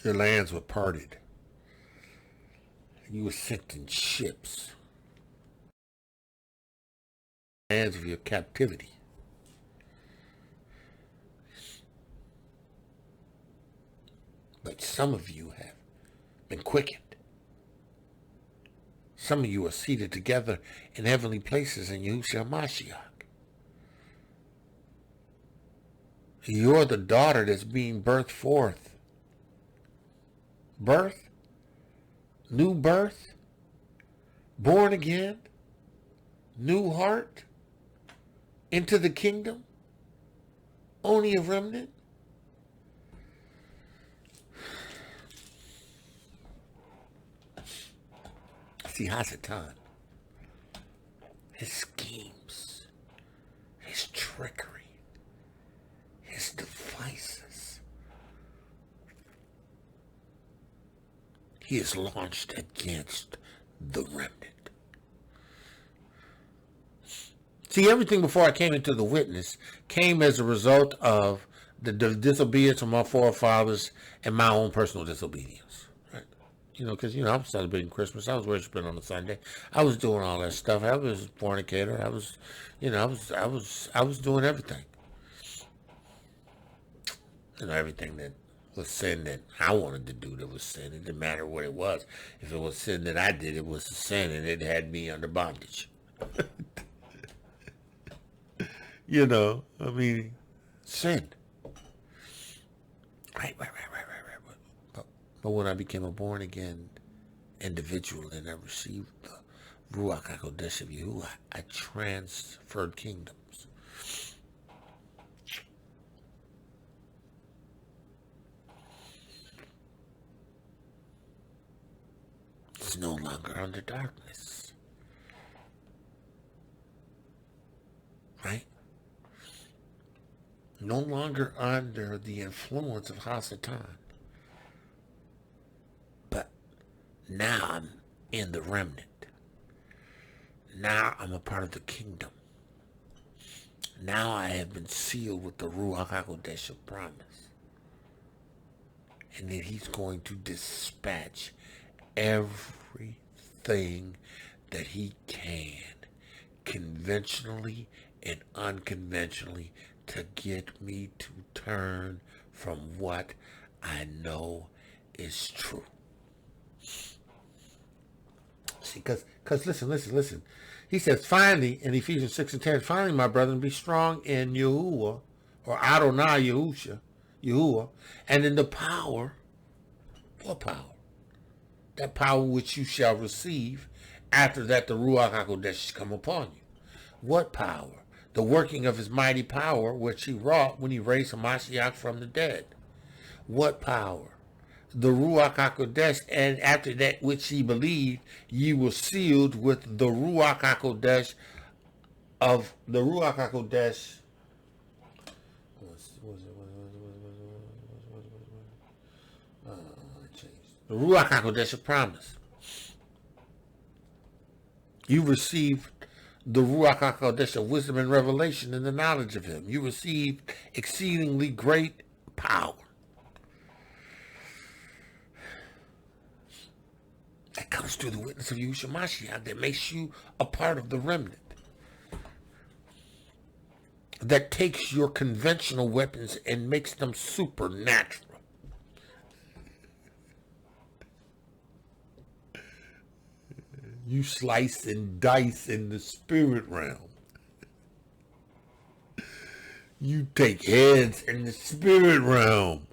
S2: Your lands were parted. You were sent in ships. Lands of your captivity. But some of you have been quickened. Some of you are seated together in heavenly places in Yahushua Mashiach. You're the daughter that's being birthed forth. Birth, new birth, born again, new heart, into the kingdom, only a remnant. See, Hasatan, his schemes, his trickery, his devices, he is launched against the remnant. See, everything before I came into the witness came as a result of the disobedience of my forefathers and my own personal disobedience. Because, I was celebrating Christmas. I was worshiping on a Sunday. I was doing all that stuff. I was a fornicator. I was doing everything. Everything that was sin that I wanted to do that was sin. It didn't matter what it was. If it was sin that I did, it was a sin, and it had me under bondage. Sin. Right. But when I became a born-again individual and I received the Ruach HaKodesh of Yahuah, I transferred kingdoms. It's no longer under darkness. Right? No longer under the influence of Hasatan. Now I'm in the remnant. Now I'm a part of the kingdom. Now I have been sealed with the Ruach HaKodesh of promise. And that he's going to dispatch everything that he can, conventionally and unconventionally, to get me to turn from what I know is true. See, because listen. He says, finally, in Ephesians 6:10, finally, my brethren, be strong in Yahuwah, or Adonai Yahuwah, and in the power. What power? That power which you shall receive after that the Ruach HaKodesh has come upon you. What power? The working of his mighty power, which he wrought when he raised Mashiach from the dead. What power? The Ruach HaKodesh, and after that which ye believed, ye were sealed with the Ruach HaKodesh of the Ruach HaKodesh. The Ruach HaKodesh of promise. You received the Ruach HaKodesh of wisdom and revelation in the knowledge of him. You received exceedingly great power. That comes through the witness of Yahushua Mashiach that makes you a part of the remnant. That takes your conventional weapons and makes them supernatural. You slice and dice in the spirit realm. You take heads in the spirit realm.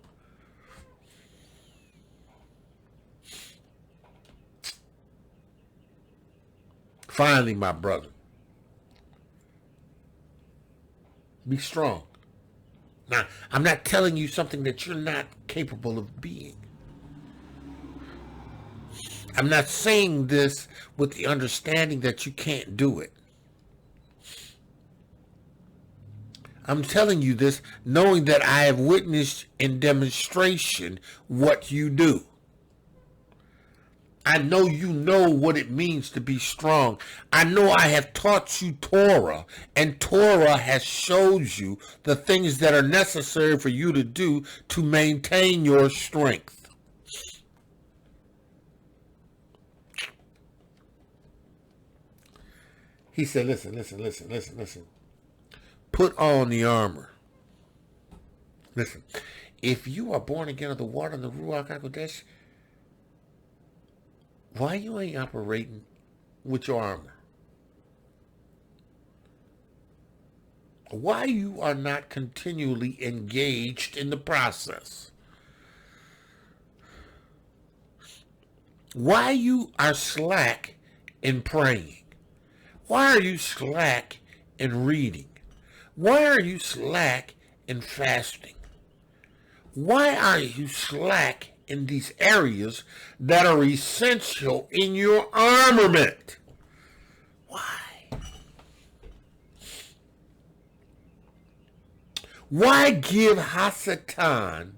S2: Finally, my brother, be strong. Now, I'm not telling you something that you're not capable of being. I'm not saying this with the understanding that you can't do it. I'm telling you this knowing that I have witnessed in demonstration what you do. I know you know what it means to be strong. I know I have taught you Torah, and Torah has showed you the things that are necessary for you to do to maintain your strength. He said, listen. Put on the armor. Listen, if you are born again of the water and the Ruach HaKodesh, why you ain't operating with your armor. Why you are not continually engaged in the process. Why you are slack in praying. Why are you slack in reading? Why are you slack in fasting? Why are you slack in these areas that are essential in your armament? Why? Why give Hasatan,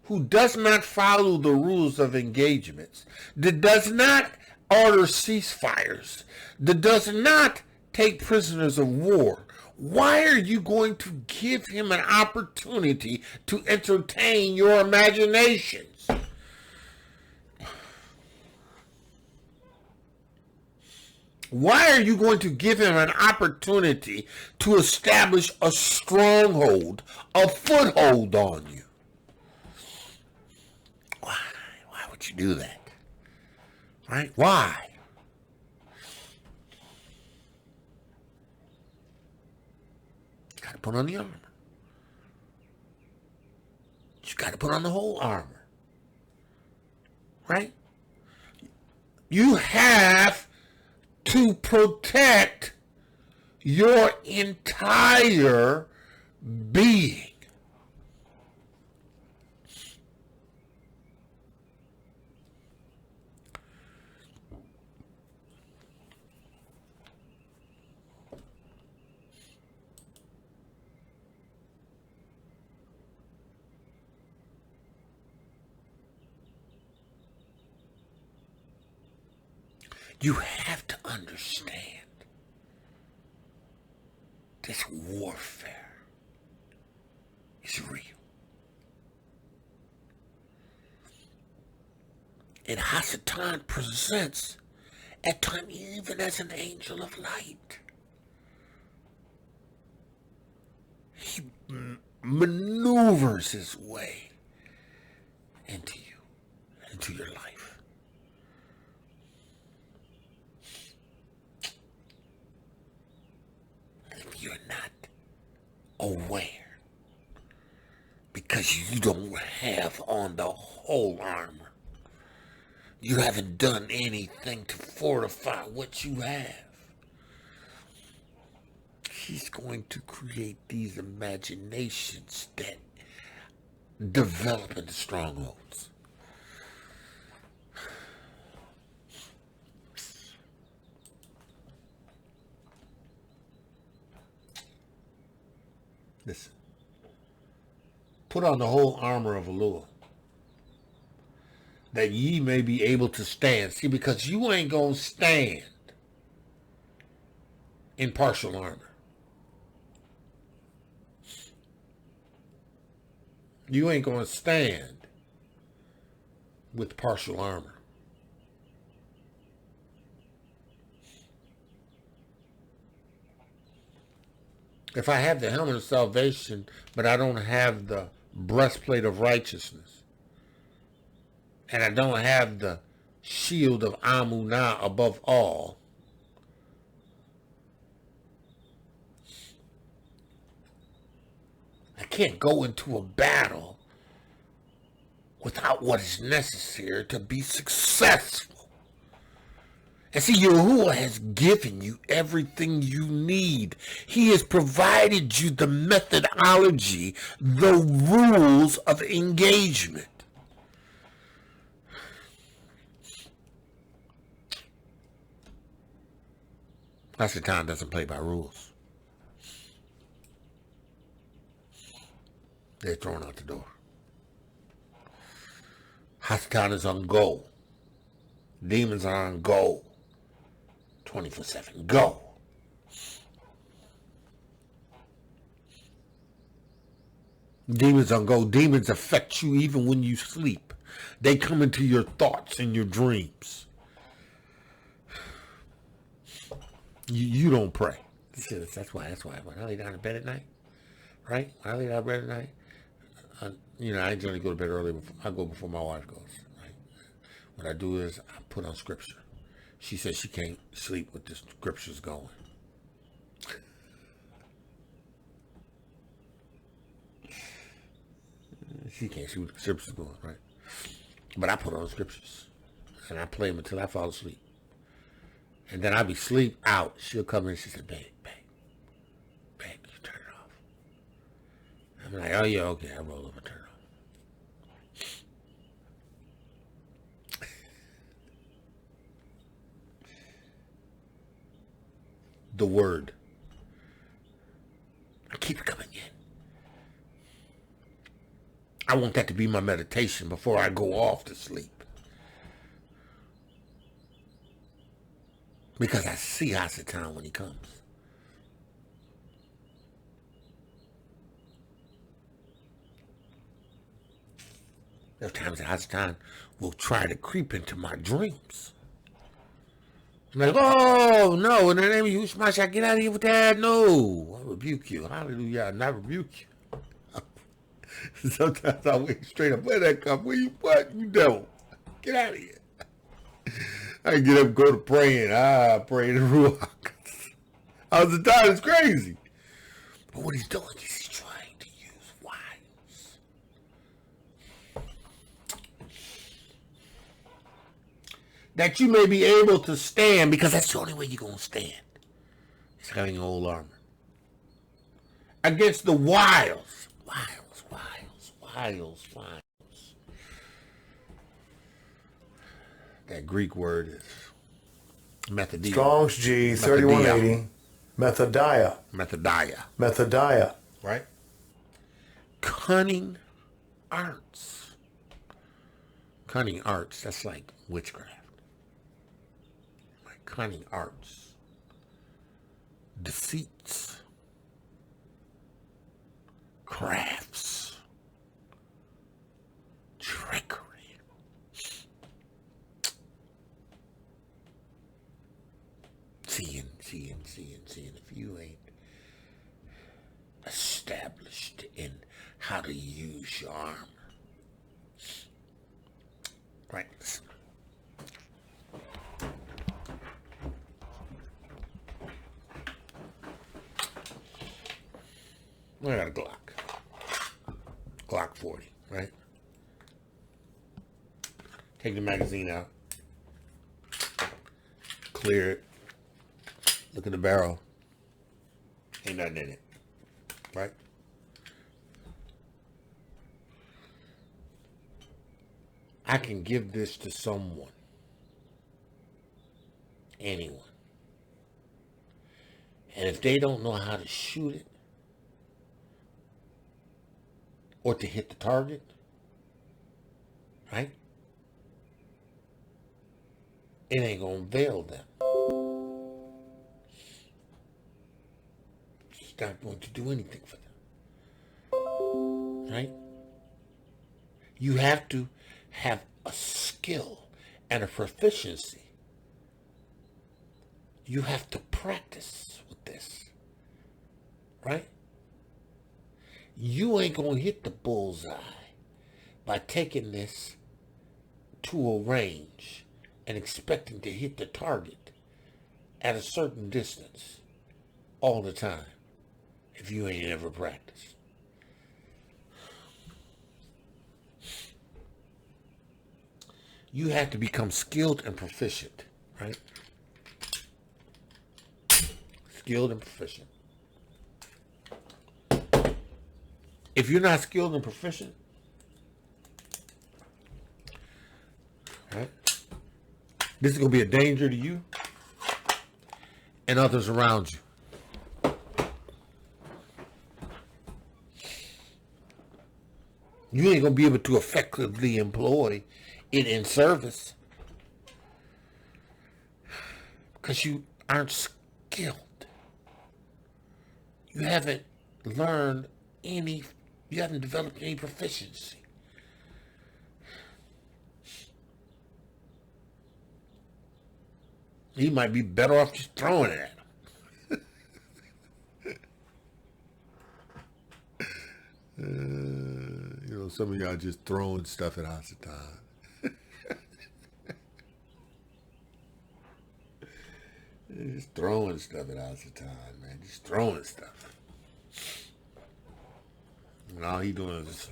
S2: who does not follow the rules of engagements, that does not order ceasefires, that does not take prisoners of war, why are you going to give him an opportunity to entertain your imaginations? Why are you going to give him an opportunity to establish a stronghold, a foothold on you? Why? Why would you do that? Right? Why? Got to put on the armor. You got to put on the whole armor. Right? You have to protect your entire being. You have to understand this warfare is real. And Hasatan presents at times even as an angel of light. He maneuvers his way into you, into your life. You're not aware because you don't have on the whole armor. You haven't done anything to fortify what you have. He's going to create these imaginations that develop into strongholds. Listen. Put on the whole armor of Elohiym, that ye may be able to stand. See, because you ain't going to stand in partial armor. You ain't going to stand with partial armor. If I have the helmet of salvation, but I don't have the breastplate of righteousness, and I don't have the shield of Amunah above all, I can't go into a battle without what is necessary to be successful. And see, Yahuwah has given you everything you need. He has provided you the methodology, the rules of engagement. Hasatan doesn't play by rules. They're thrown out the door. Hasatan is on go. Demons are on go. 24/7. Go. Demons on go. Demons affect you even when you sleep. They come into your thoughts and your dreams. You don't pray. That's why. When I lay down in bed at night, right? When I lay down in bed at night, I generally go to bed early. I go before my wife goes. Right? What I do is I put on scripture. She says she can't sleep with the scriptures going. She can't see what the scriptures going, right? But I put on scriptures, and I play them until I fall asleep. And then I'll be sleep out. She'll come in and she said, babe, you turn it off. I'm like, oh, yeah, okay. I roll over and turn it off. The word. I keep it coming in. I want that to be my meditation before I go off to sleep. Because I see Yahuchanon when he comes. There's times that Yahuchanon will try to creep into my dreams. I'm like, oh, no, in the name of Yahushua Mashiach, get out of here with that. No, I rebuke you. Hallelujah, and I rebuke you. Sometimes I wait straight up. Where that come? Where you what? You devil. Get out of here. I can get up and go to praying. Pray in the Ruach. I was the time it's crazy. But what he's doing is he's trying to use wiles. That you may be able to stand, because that's the only way you're going to stand. It's having old armor. Against the wiles. That Greek word is methodia.
S3: Strong's G 3180. Methodia.
S2: Right? Cunning arts. That's like witchcraft. Like cunning arts. Deceits. Crafts. Trickery. Seeing. If you ain't established in how to use your armor. Right? I got a Glock 40, right? Take the magazine out. Clear it. Look at the barrel. Ain't nothing in it. Right? I can give this to someone. Anyone. And if they don't know how to shoot it, or to hit the target, right? It ain't gonna avail them. It's not going to do anything for them. Right? You have to have a skill and a proficiency. You have to practice with this. Right? You ain't gonna hit the bullseye by taking this to a range and expecting to hit the target at a certain distance all the time if you ain't ever practiced. You have to become skilled and proficient, right? Skilled and proficient. If you're not skilled and proficient, right, this is going to be a danger to you and others around you. You ain't going to be able to effectively employ it in service because you aren't skilled. You haven't learned you haven't developed any proficiency. You might be better off just throwing it at them. Some of y'all just throwing stuff at Yahuchanon. throwing stuff at all the time, man. Just throwing stuff. And all he doing is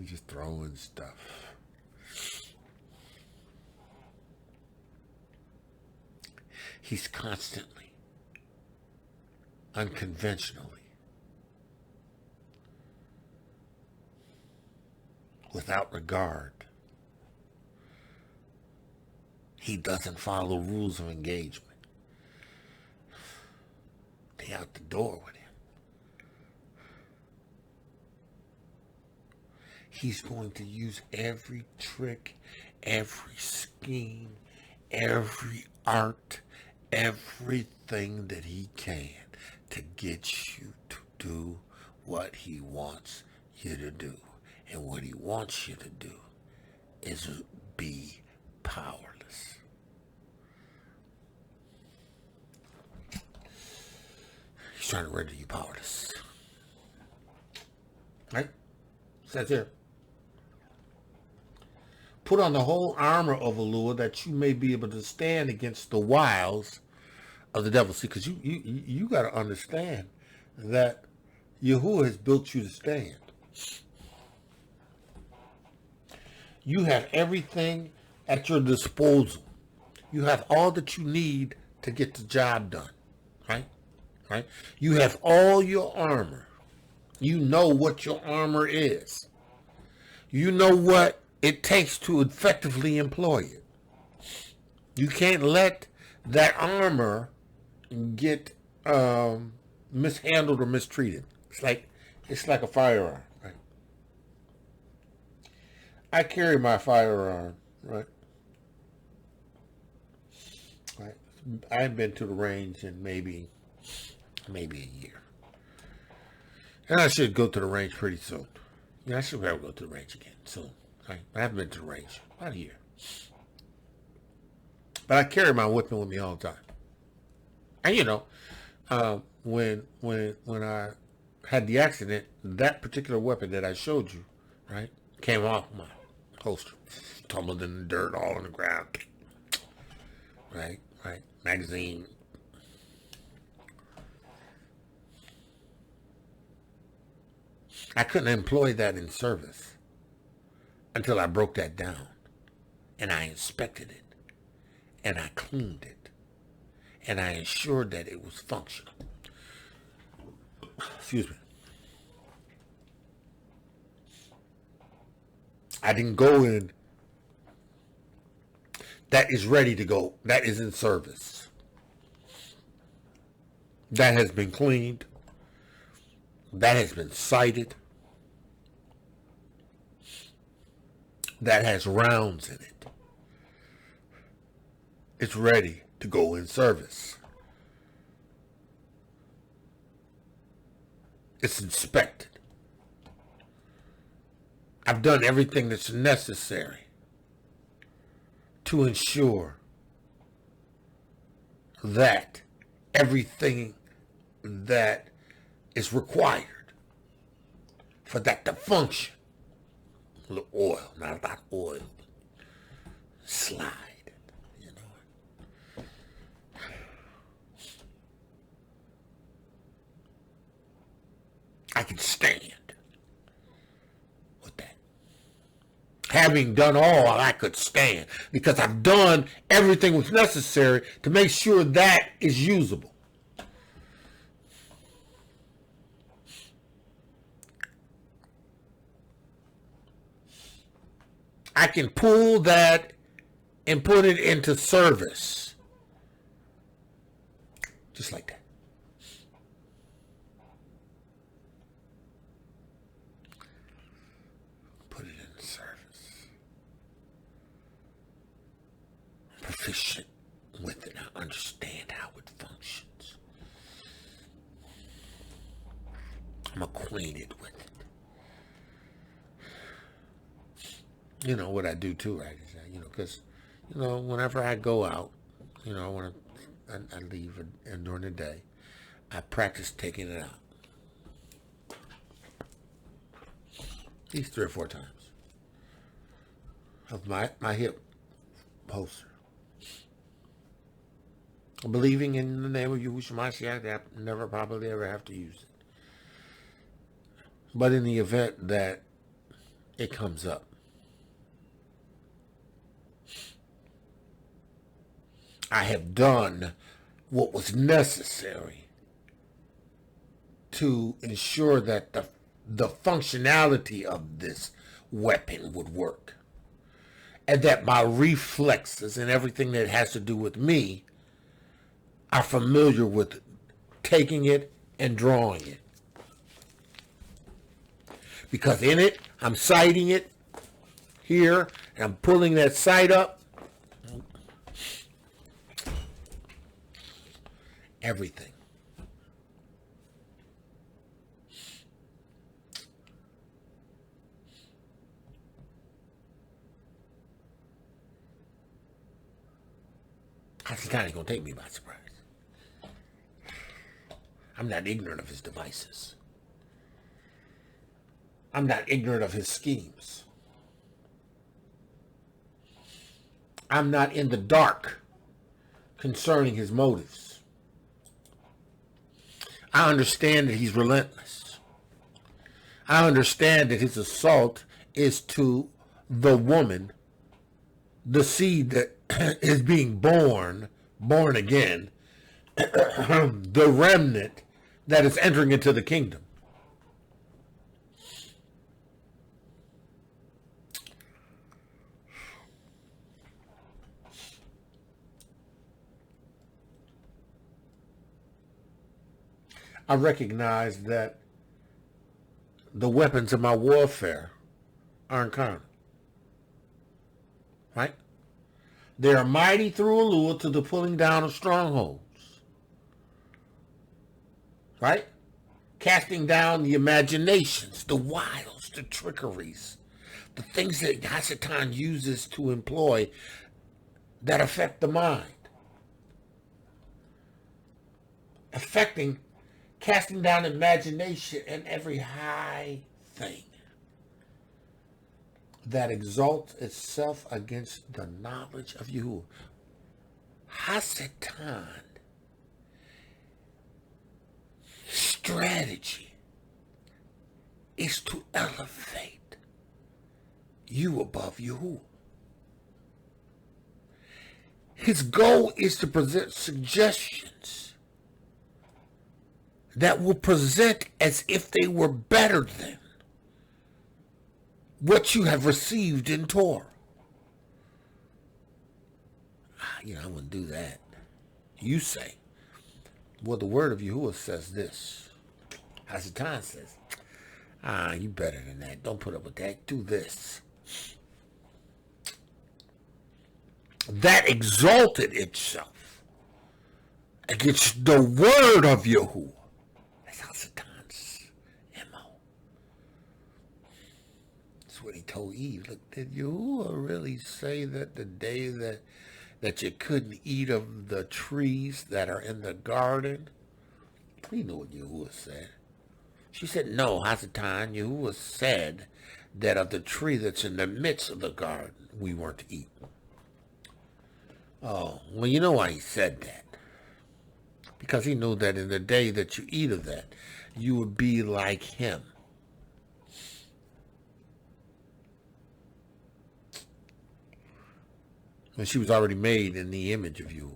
S2: just throwing stuff. He's constantly, unconventionally, without regard. He doesn't follow rules of engagement. They out the door with him. He's going to use every trick, every scheme, every art, everything that he can to get you to do what he wants you to do. And what he wants you to do is be powerless. He's trying to render you powerless. Right? Says here. Put on the whole armor of Yahuah that you may be able to stand against the wiles of the devil. See, because you got to understand that Yahuah has built you to stand. You have everything at your disposal. You have all that you need to get the job done. Right? Right? You have all your armor. You know what your armor is. You know what it takes to effectively employ it. You can't let that armor get mishandled or mistreated. It's like a firearm, right? I carry my firearm, right? Right. I haven't been to the range in maybe a year. And I should go to the range pretty soon. Yeah, I should be able to go to the range again soon. Right? I haven't been to the range about a year. But I carry my weapon with me all the time. And you know, when I had the accident, that particular weapon that I showed you, right, came off my holster, tumbled in the dirt, all on the ground. Right, magazine. I couldn't employ that in service until I broke that down, and I inspected it, and I cleaned it, and I ensured that it was functional. Excuse me. I didn't go in. That is ready to go. That is in service. That has been cleaned. That has been sighted. That has rounds in it. It's ready to go in service. It's inspected. I've done everything that's necessary to ensure that everything that is required for that to function. A little oil, not a lot of oil, but slide it, you know. I can stand with that. Having done all I could stand, because I've done everything was necessary to make sure that is usable. I can pull that and put it into service. Just like that. Put it in service. I'm proficient with it. I understand how it functions. I'm acquainted with it. You know what I do too, right? You know, because whenever I go out, when I leave and during the day, I practice taking it out. At least 3 or 4 times. of my hip holster. Believing in the name of Yahushua Mashiach, I never probably ever have to use it. But in the event that it comes up, I have done what was necessary to ensure that the functionality of this weapon would work. And that my reflexes and everything that has to do with me are familiar with taking it and drawing it. Because in it, I'm sighting it here, and I'm pulling that sight up. Everything. That's kind of going to take me by surprise. I'm not ignorant of his devices. I'm not ignorant of his schemes. I'm not in the dark concerning his motives. I understand that he's relentless. I understand that his assault is to the woman, the seed that is being born again, the remnant that is entering into the kingdom. I recognize that the weapons of my warfare aren't carnal. Right? They are mighty through Yahuah to the pulling down of strongholds. Right? Casting down the imaginations, the wiles, the trickeries, the things that Yahuchanon uses to employ that affect the mind. Casting down imagination and every high thing that exalts itself against the knowledge of Yahuah. Yahuchanon strategy is to elevate you above Yahuah. His goal is to present suggestions that will present as if they were better than what you have received in Torah. I wouldn't do that. You say, well, the word of Yahuah says this. Yahuchanon says, you better than that. Don't put up with that. Do this. That exalted itself against the word of Yahuah. That's Yahuchaton's MO. That's what he told Eve. Look, did Yahuah really say that the day that you couldn't eat of the trees that are in the garden? You know what Yahuah said. She said, no, Yahuchanon, Yahuah said that of the tree that's in the midst of the garden, we weren't to eat. Oh, well, you know why he said that. Because he knew that in the day that you eat of that, you would be like him. And she was already made in the image of Yahuah.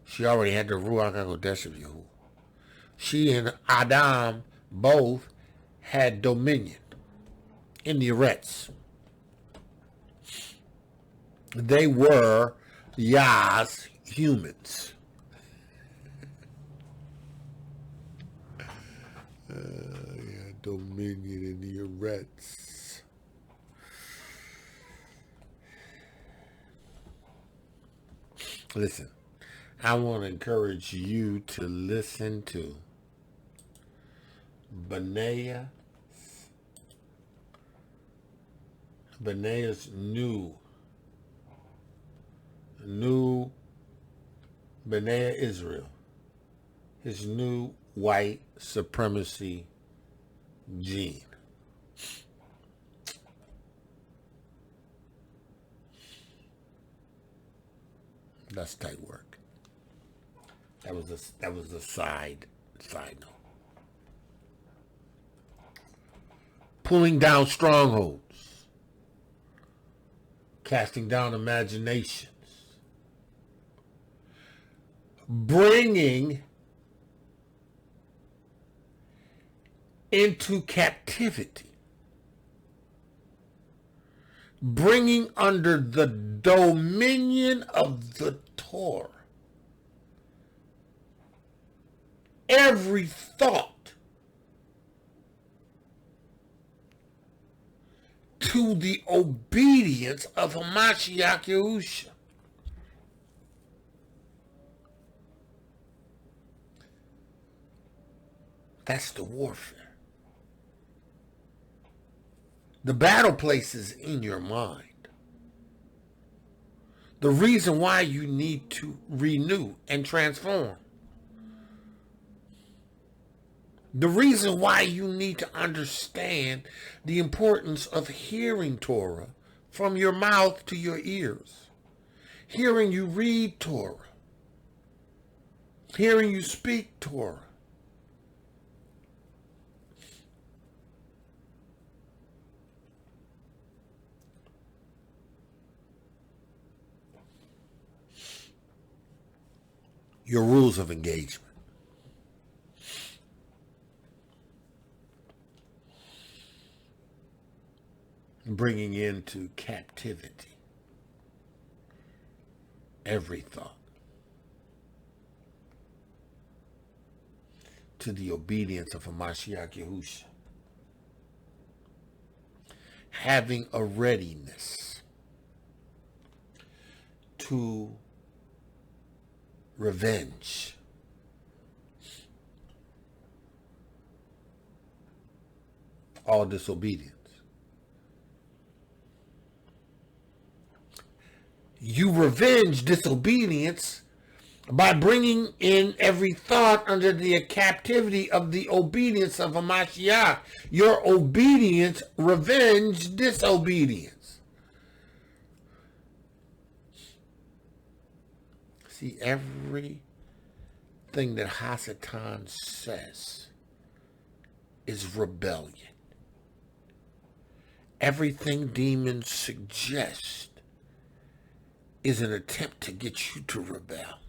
S2: She already had the Ruach HaKodesh of Yahuah. She and Adam both had dominion in the Eretz. They were Yah's humans. Dominion in the Eretz. Listen, I want to encourage you to listen to Benaya's new Benaya Israel, his new white supremacy gene. That's tight work. That was a side note. Pulling down strongholds, casting down imaginations, bringing into captivity, bringing under the dominion of the Torah every thought to the obedience of Mashiach Yahushua. That's the warfare. The battle place is in your mind. The reason why you need to renew and transform. The reason why you need to understand the importance of hearing Torah from your mouth to your ears. Hearing you read Torah. Hearing you speak Torah. Your rules of engagement. Bringing into captivity every thought to the obedience of a Mashiach Yahushua. Having a readiness to revenge. All disobedience. You revenge disobedience by bringing in every thought under the captivity of the obedience of a Mashiach. Your obedience revenge disobedience. See, everything that Hasatan says is rebellion. Everything demons suggest is an attempt to get you to rebel.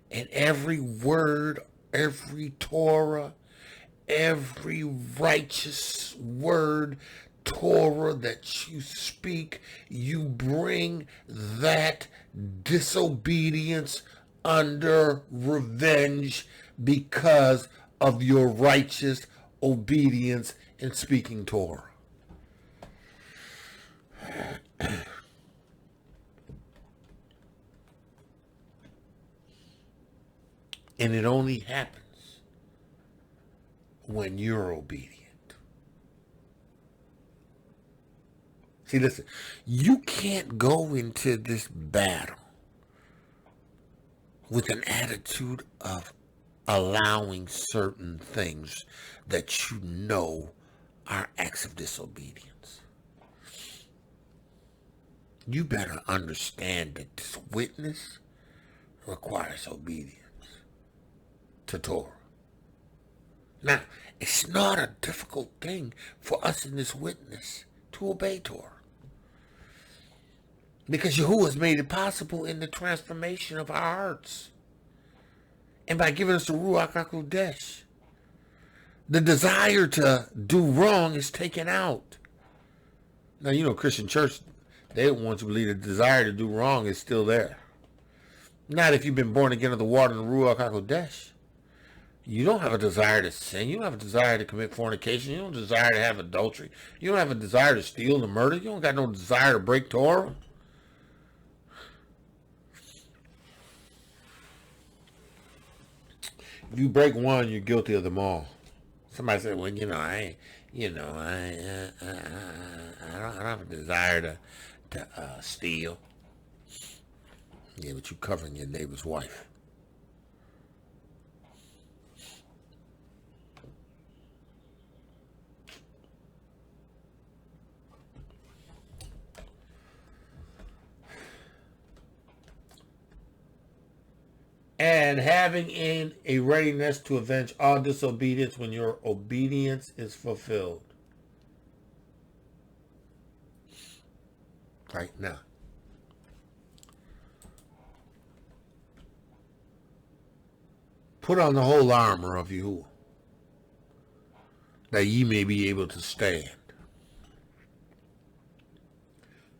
S2: And every word, every Torah, every righteous word, Torah that you speak, you bring that disobedience under revenge because of your righteous obedience in speaking Torah. And it only happens when you're obedient. See, listen, you can't go into this battle with an attitude of allowing certain things that you know are acts of disobedience. You better understand that this witness requires obedience to Torah. Now, it's not a difficult thing for us in this witness to obey Torah. Because Yahuwah has made it possible in the transformation of our hearts. And by giving us the Ruach HaKodesh, the desire to do wrong is taken out. Now, you know, Christian church, they want you to believe the desire to do wrong is still there. Not if you've been born again of the water and the Ruach HaKodesh. You don't have a desire to sin. You don't have a desire to commit fornication. You don't desire to have adultery. You don't have a desire to steal and murder. You don't got no desire to break Torah. If you break one, you're guilty of them all. Somebody said, well, I don't have a desire to steal. Yeah, but you're covering your neighbor's wife. and having in a readiness to avenge all disobedience when your obedience is fulfilled. Right now. Put on the whole armor of Yahuah, that ye may be able to stand.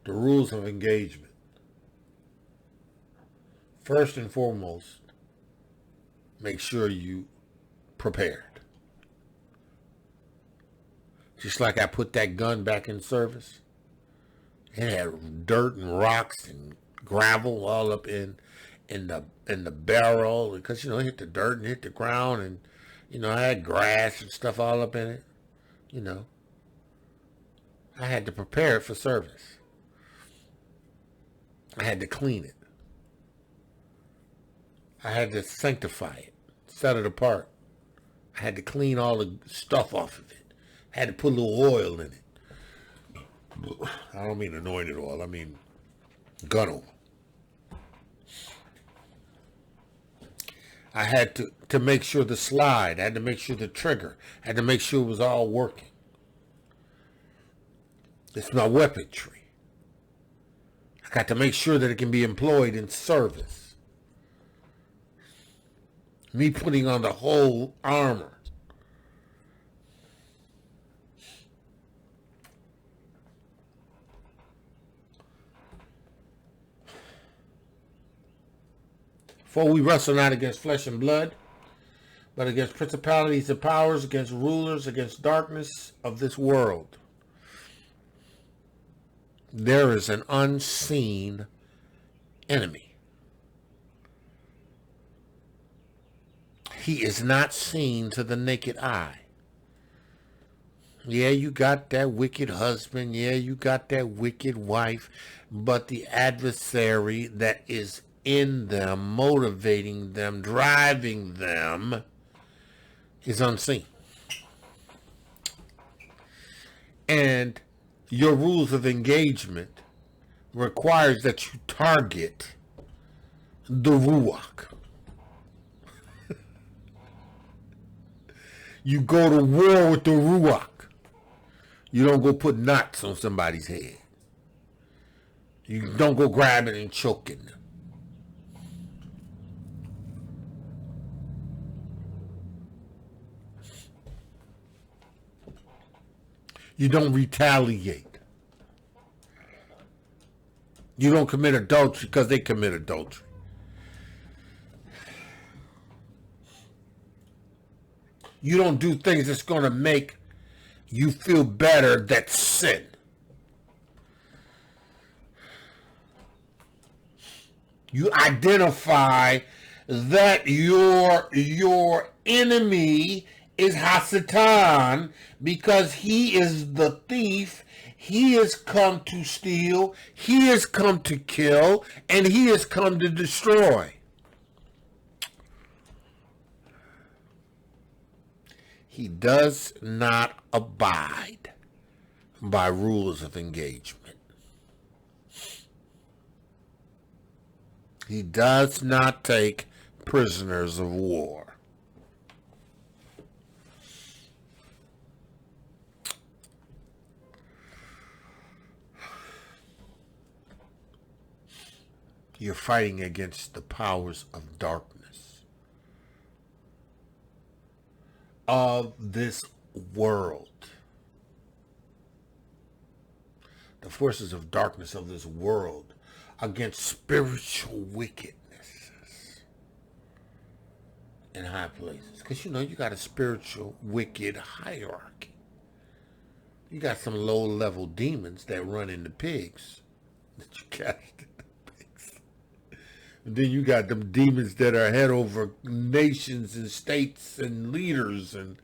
S2: The rules of engagement. First and foremost, make sure you prepared. Just like I put that gun back in service. It had dirt and rocks and gravel all up in the barrel, because it hit the dirt and hit the ground, and I had grass and stuff all up in it. I had to prepare it for service. I had to clean it. I had to sanctify it, set it apart. I had to clean all the stuff off of it. I had to put a little oil in it. I don't mean anointed oil, I mean gun oil. I had to make sure the slide, I had to make sure the trigger, I had to make sure it was all working. It's my weaponry. I got to make sure that it can be employed in service. Me putting on the whole armor. For we wrestle not against flesh and blood, but against principalities and powers, against rulers, against darkness of this world. There is an unseen enemy. He is not seen to the naked eye. Yeah, you got that wicked husband. Yeah, you got that wicked wife. But the adversary that is in them, motivating them, driving them, is unseen. And your rules of engagement requires that you target the Ruach. You go to war with the Ruach. You don't go put knots on somebody's head. You don't go grabbing and choking them. You don't retaliate. You don't commit adultery because they commit adultery. You don't do things that's going to make you feel better. That's sin. You identify that your enemy is Hasatan, because he is the thief. He has come to steal. He has come to kill. And he has come to destroy. He does not abide by rules of engagement. He does not take prisoners of war. You're fighting against the powers of darkness of this world. The forces of darkness of this world against spiritual wickedness in high places. Because you got a spiritual wicked hierarchy. You got some low-level demons that run into pigs that you cast in the pigs. And then you got them demons that are head over nations and states and leaders and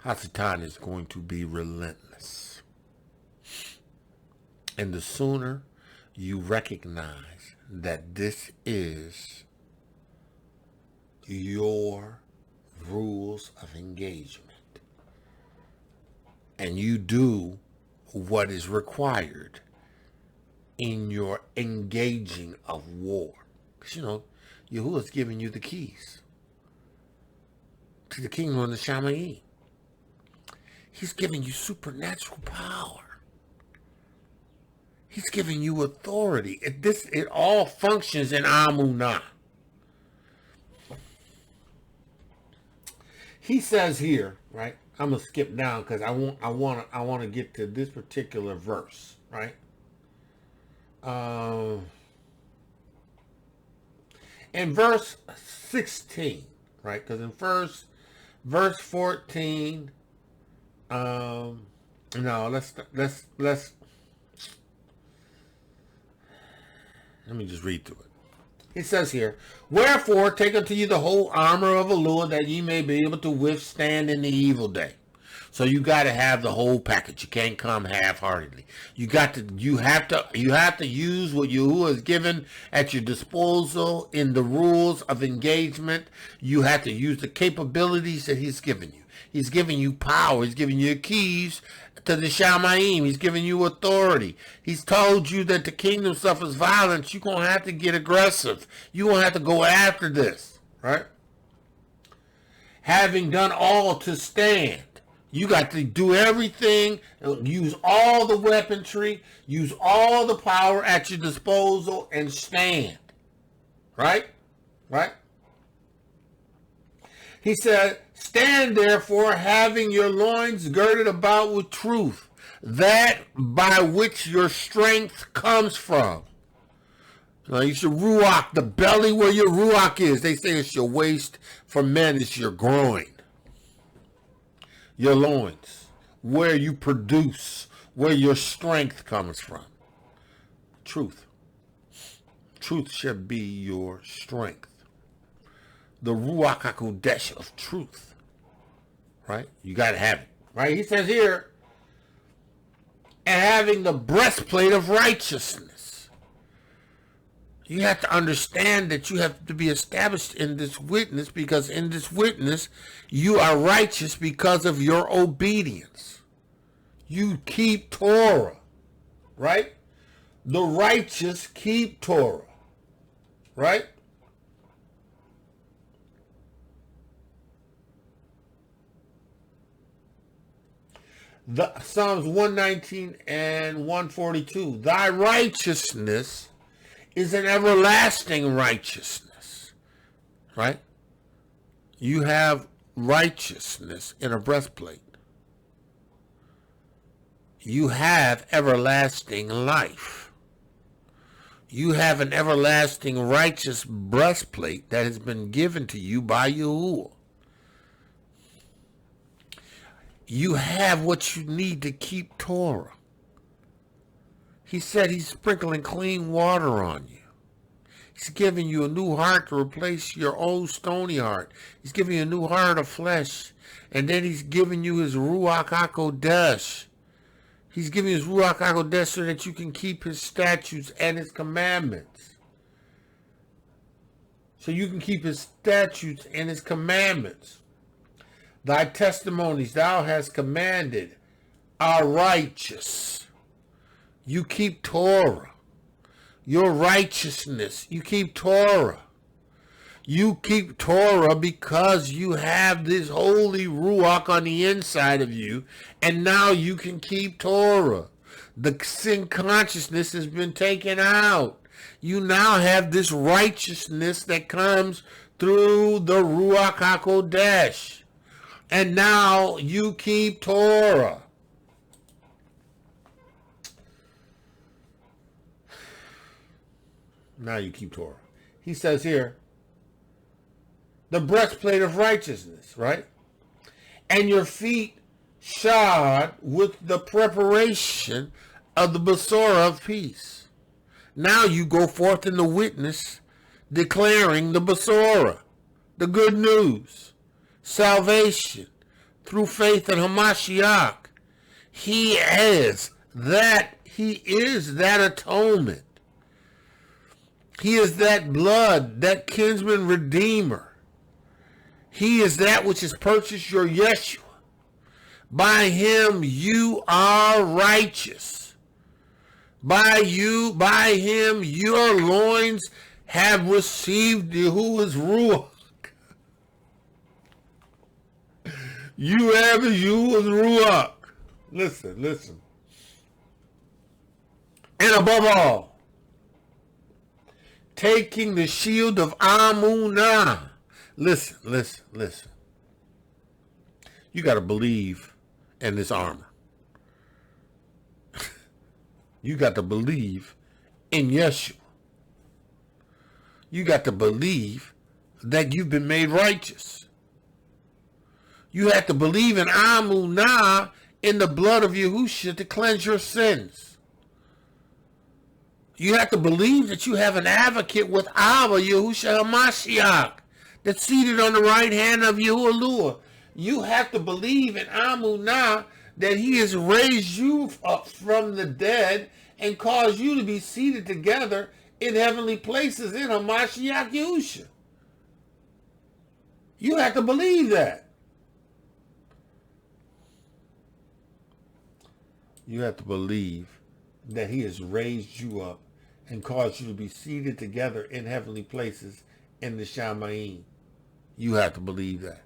S2: Hasatan is going to be relentless. And the sooner you recognize that this is your rules of engagement, and you do what is required in your engaging of war. Because, Yahuwah is giving you the keys to the kingdom of the Shamayim. He's giving you supernatural power. He's giving you authority. It all functions in Amunah. He says here, right? I'm gonna skip down because I want to get to this particular verse, right? In verse 16, right? Because in verse 14, no, let's let me just read through it. It says here, wherefore take unto you the whole armor of Yahuah, that ye may be able to withstand in the evil day. So you got to have the whole package. You can't come half-heartedly. You have to use what Yahuwah has given at your disposal in the rules of engagement. You have to use the capabilities that he's given you. He's giving you power. He's giving you keys to the Shamayim. He's giving you authority. He's told you that the kingdom suffers violence. You're going to have to get aggressive. You're going to have to go after this, right? Having done all to stand. You got to do everything, use all the weaponry, use all the power at your disposal, and stand. Right? Right? He said, stand therefore, having your loins girded about with truth, that by which your strength comes from. Now, you should ruach, the belly where your ruach is. They say it's your waist. For men, it's your groin. Your loins, where you produce, where your strength comes from. Truth. Truth should be your strength. The Ruach HaKodesh of truth. Right? You got to have it. Right? He says here, and having the breastplate of righteousness. You have to understand that you have to be established in this witness, because in this witness, you are righteous because of your obedience. You keep Torah, right? The righteous keep Torah, right? The Psalms 119 and 142, thy righteousness is an everlasting righteousness, right? You have righteousness in a breastplate. You have everlasting life. You have an everlasting righteous breastplate that has been given to you by Yahuwah. You have what you need to keep Torah. He said he's sprinkling clean water on you. He's giving you a new heart to replace your old stony heart. He's giving you a new heart of flesh. And then he's giving you his Ruach HaKodesh. He's giving you his Ruach HaKodesh so that you can keep his statutes and his commandments. So you can keep his statutes and his commandments. Thy testimonies thou hast commanded are righteous. You keep Torah. Your righteousness. You keep Torah. You keep Torah because you have this holy Ruach on the inside of you, and now you can keep Torah. The sin consciousness has been taken out. You now have this righteousness that comes through the Ruach HaKodesh. And now you keep Torah. Now you keep Torah. He says here, the breastplate of righteousness, right? And your feet shod with the preparation of the Besorah of peace. Now you go forth in the witness, declaring the Besorah, the good news, salvation through faith in Mashiach. He is that atonement. He is that blood, that kinsman redeemer. He is that which has purchased your Yeshua By him you are righteous. By him your loins have received Yahuwah's ruach. You have Yahuwah's ruach. Listen. And above all, taking the shield of Amunah. Listen. You got to believe in this armor. You got to believe in Yeshua. You got to believe that you've been made righteous. You have to believe in Amunah, in the blood of Yahushua, to cleanse your sins. You have to believe that you have an advocate with Abba, Yahushua Mashiach, that's seated on the right hand of Yahuwah. You have to believe in Amunah, that he has raised you up from the dead and caused you to be seated together in heavenly places in Mashiach Yahushua. You have to believe that. You have to believe that he has raised you up and caused you to be seated together in heavenly places in the Shamayim. You have to believe that.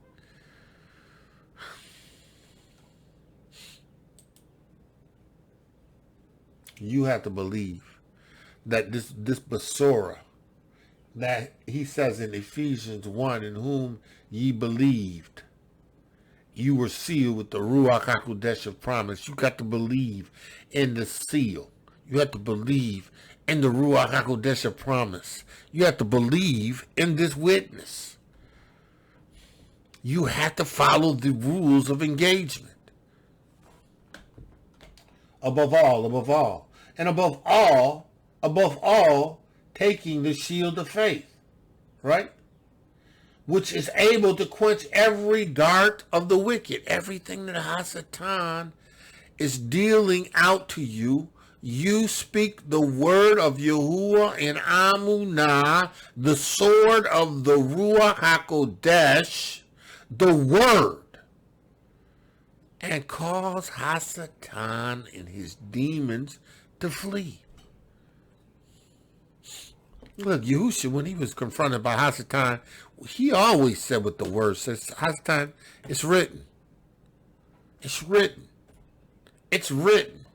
S2: You have to believe that this Basora, that he says in Ephesians 1, in whom ye believed, you were sealed with the Ruach HaKodesh of promise. You got to believe in the seal. You have to believe in the Ruach HaKodesh of promise. You have to believe in this witness. You have to follow the rules of engagement. Above all. And above all, taking the shield of faith, right? Which is able to quench every dart of the wicked. Everything that Hasatan is dealing out to you, you speak the word of Yahuwah in Amunah, the sword of the Ruach HaKodesh, the word, and cause Hasatan and his demons to flee. Look, Yahushua, when he was confronted by Hasatan, he always said what the word says. Hasatan, it's written. It's written. It's written.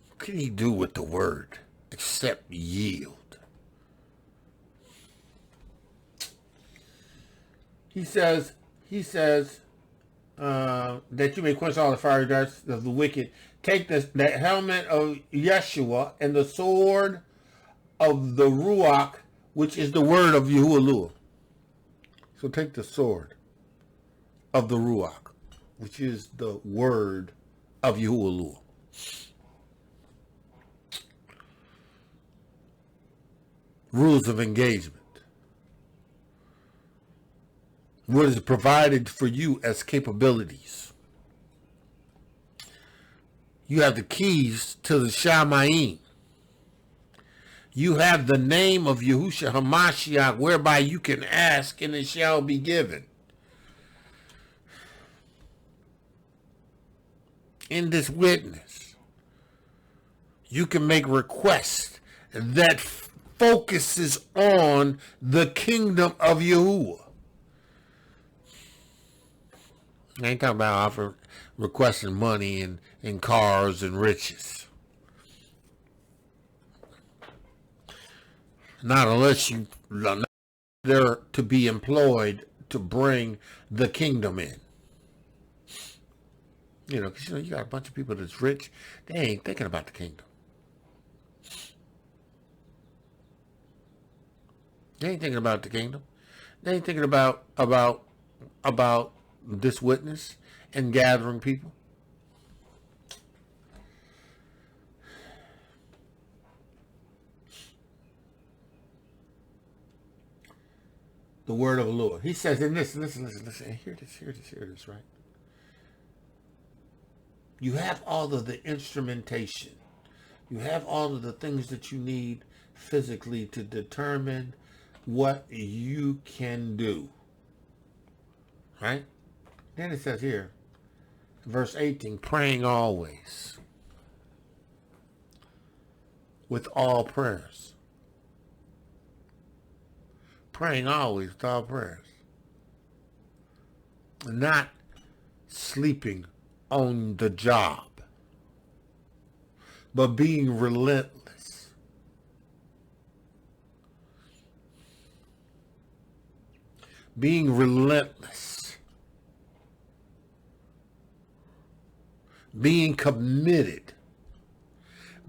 S2: What can he do with the word except yield? He says that you may quench all the fiery darts of the wicked. Take that helmet of Yeshua and the sword of the Ruach, which is the word of Yahuwah. So take the sword of the Ruach, which is the word of Yahuwah. Rules of engagement. What is provided for you as capabilities. You have the keys to the Shamayim. You have the name of Yahushua HaMashiach, whereby you can ask and it shall be given. In this witness, you can make requests that focuses on the kingdom of Yahuwah. I ain't talking about requesting money and cars and riches. Not unless you are there to be employed to bring the kingdom in. You know, because you got a bunch of people that's rich, they ain't thinking about the kingdom. They ain't thinking about the kingdom. They ain't thinking about this witness and gathering people. The word of the Lord. He says, and listen. Hear this, right? You have all of the instrumentation. You have all of the things that you need physically to determine what you can do. Right? Then it says here, verse 18, praying always with all prayers. Praying always with all prayers. Not sleeping on the job, but being relentless. Being relentless. Being committed.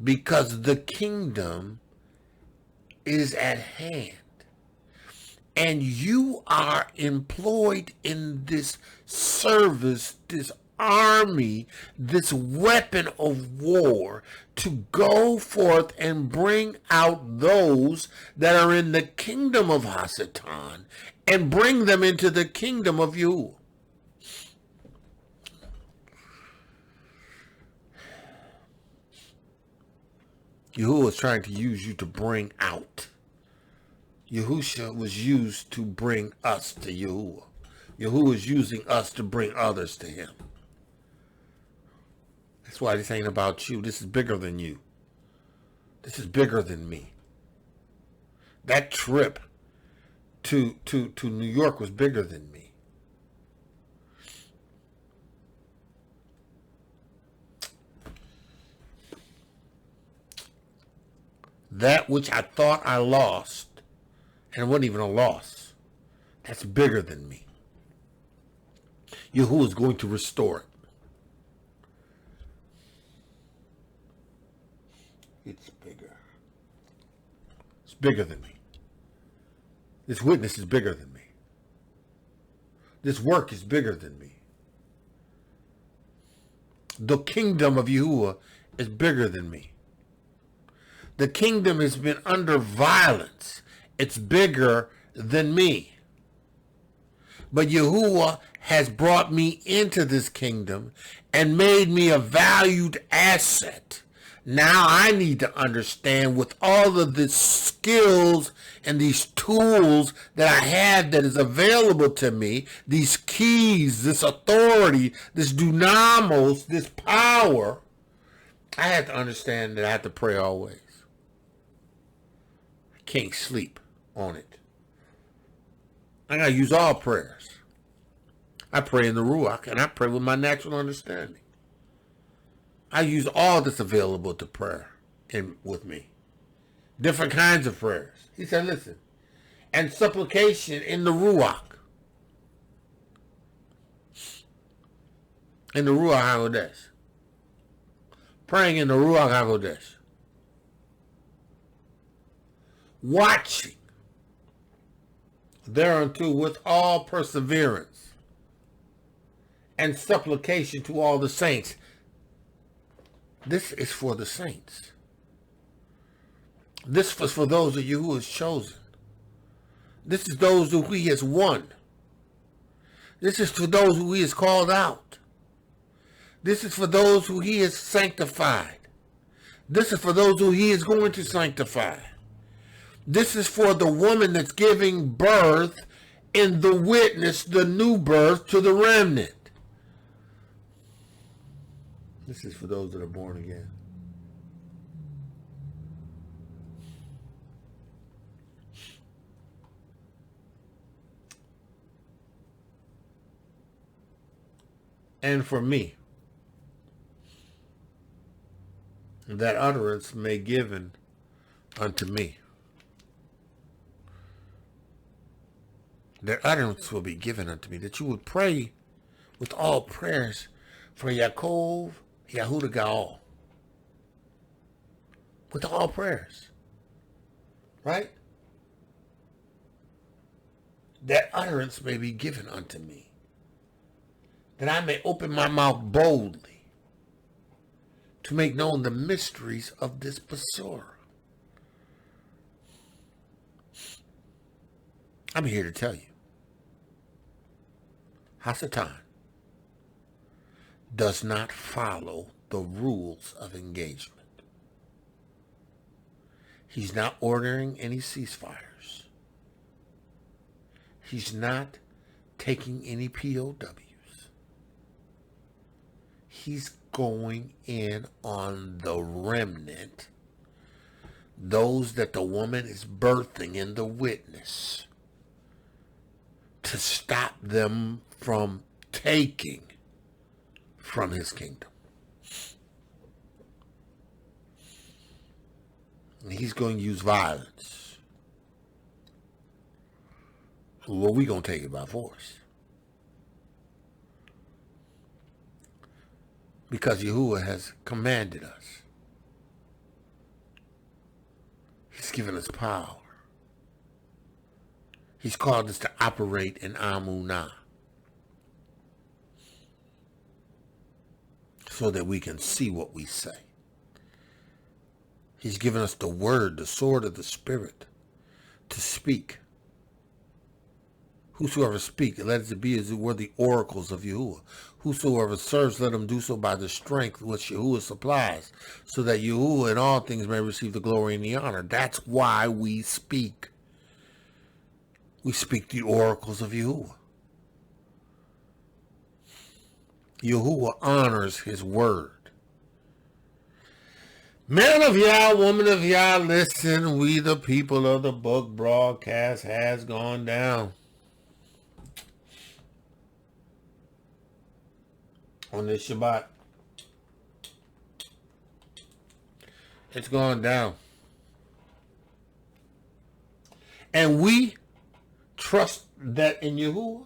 S2: Because the kingdom is at hand. And you are employed in this service, this army, this weapon of war to go forth and bring out those that are in the kingdom of Hasatan and bring them into the kingdom of Yahuah. Yahuah is trying to use you to bring out. Yahusha was used to bring us to Yahuah. Yahuah is using us to bring others to him. That's why this ain't about you. This is bigger than you. This is bigger than me. That trip to New York was bigger than me. That which I thought I lost, and it wasn't even a loss, that's bigger than me. Yahuah is going to restore it. It's bigger. It's bigger than me. This witness is bigger than me. This work is bigger than me. The kingdom of Yahuah is bigger than me. The kingdom has been under violence. It's bigger than me. But Yahuah has brought me into this kingdom and made me a valued asset. Now I need to understand with all of the skills and these tools that I have that is available to me, these keys, this authority, this dunamos, this power, I have to understand that I have to pray always. I can't sleep on it. I got to use all prayers. I pray in the Ruach, and I pray with my natural understanding. I use all that's available to prayer with me. Different kinds of prayers. He said, listen, and supplication in the Ruach. In the Ruach HaKodesh. Praying in the Ruach HaKodesh. Watching thereunto with all perseverance and supplication to all the saints. This is for the saints. This was for those of you who is chosen. This is those who he has won. This is for those who he has called out. This is for those who he has sanctified. This is for those who he is going to sanctify. This is for the woman that's giving birth in the witness, the new birth to the remnant. This is for those that are born again. And for me, that utterance may given unto me. That utterance will be given unto me, that you would pray with all prayers for Yaakov, Yahudah Gaal. With all prayers. Right? That utterance may be given unto me. That I may open my mouth boldly to make known the mysteries of this Besorah. I'm here to tell you. Hasatan does not follow the rules of engagement. He's not ordering any ceasefires. He's not taking any POWs. he's going in on the remnant, those that the woman is birthing in the witness, to stop them from taking from his kingdom. And he's going to use violence. Well, we're going to take it by force. Because Yahuwah has commanded us. He's given us power. He's called us to operate in Amunah, so that we can see what we say. He's given us the word, the sword of the Spirit, to speak. Whosoever speak, let it be as it were the oracles of Yahuwah. Whosoever serves, let him do so by the strength which Yahuwah supplies, so that Yahuwah in all things may receive the glory and the honor. That's why we speak. We speak the oracles of Yahuwah. Yahuwah honors his word. Man of Yah, woman of Yah, listen, we the people of the book broadcast has gone down. On this Shabbat. It's gone down. And we trust that in Yahuwah,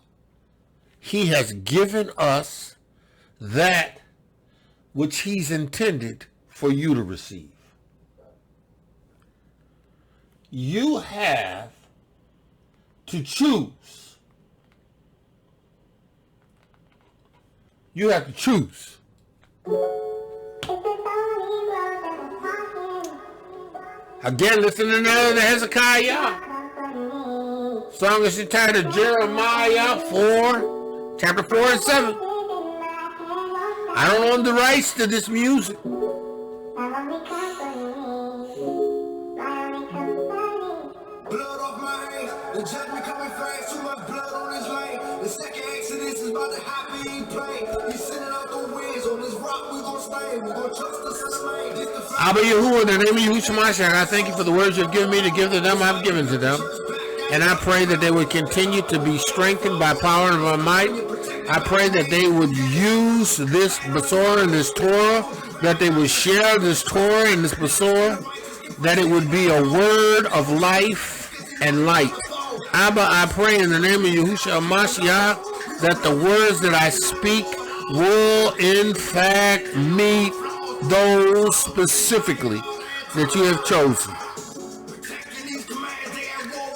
S2: he has given us that which he's intended for you to receive. You have to choose. You have to choose. Again, listen to another Hezekiah. Song is entitled Jeremiah 4, chapter 4 and 7. I don't own the rights to this music. Abba Yahuwah, in the name of Yahuchanon, I thank you for the words you've given me to give to them, I've given to them. And I pray that they would continue to be strengthened by power and by might. I pray that they would use this Besorah and this Torah, that they would share this Torah and this Besorah, that it would be a word of life and light. Abba, I pray in the name of Yahushua Mashiach that the words that I speak will in fact meet those specifically that you have chosen.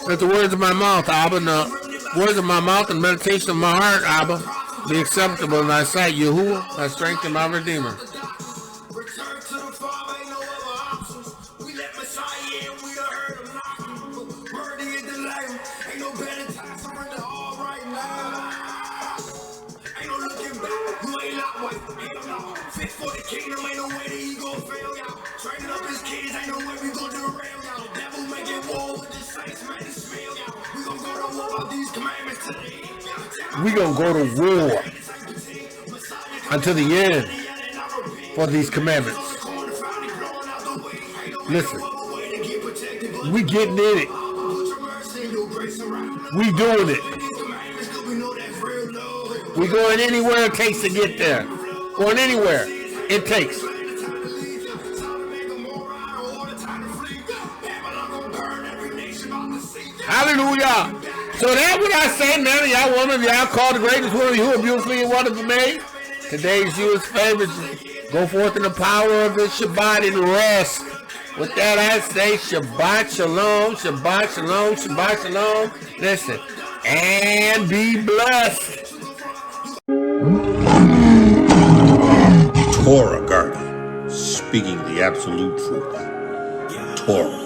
S2: Let the words of my mouth, Abba, and the words of my mouth and meditation of my heart, Abba, be acceptable in thy sight, Yahuwah, thy strength and my Redeemer. We're going to go to war until the end for these commandments. Listen, we getting in it. We doing it. We going anywhere it takes to get there. Going anywhere it takes. Hallelujah. So that's what I say, man of y'all, woman of y'all, called the greatest woman who are beautifully and wonderfully made. Today's Jewish favorites. Go forth in the power of the Shabbat and rest. With that I say Shabbat Shalom, Shabbat Shalom, Shabbat Shalom. Listen, and be blessed.
S1: Torah Garden, speaking the absolute truth. Torah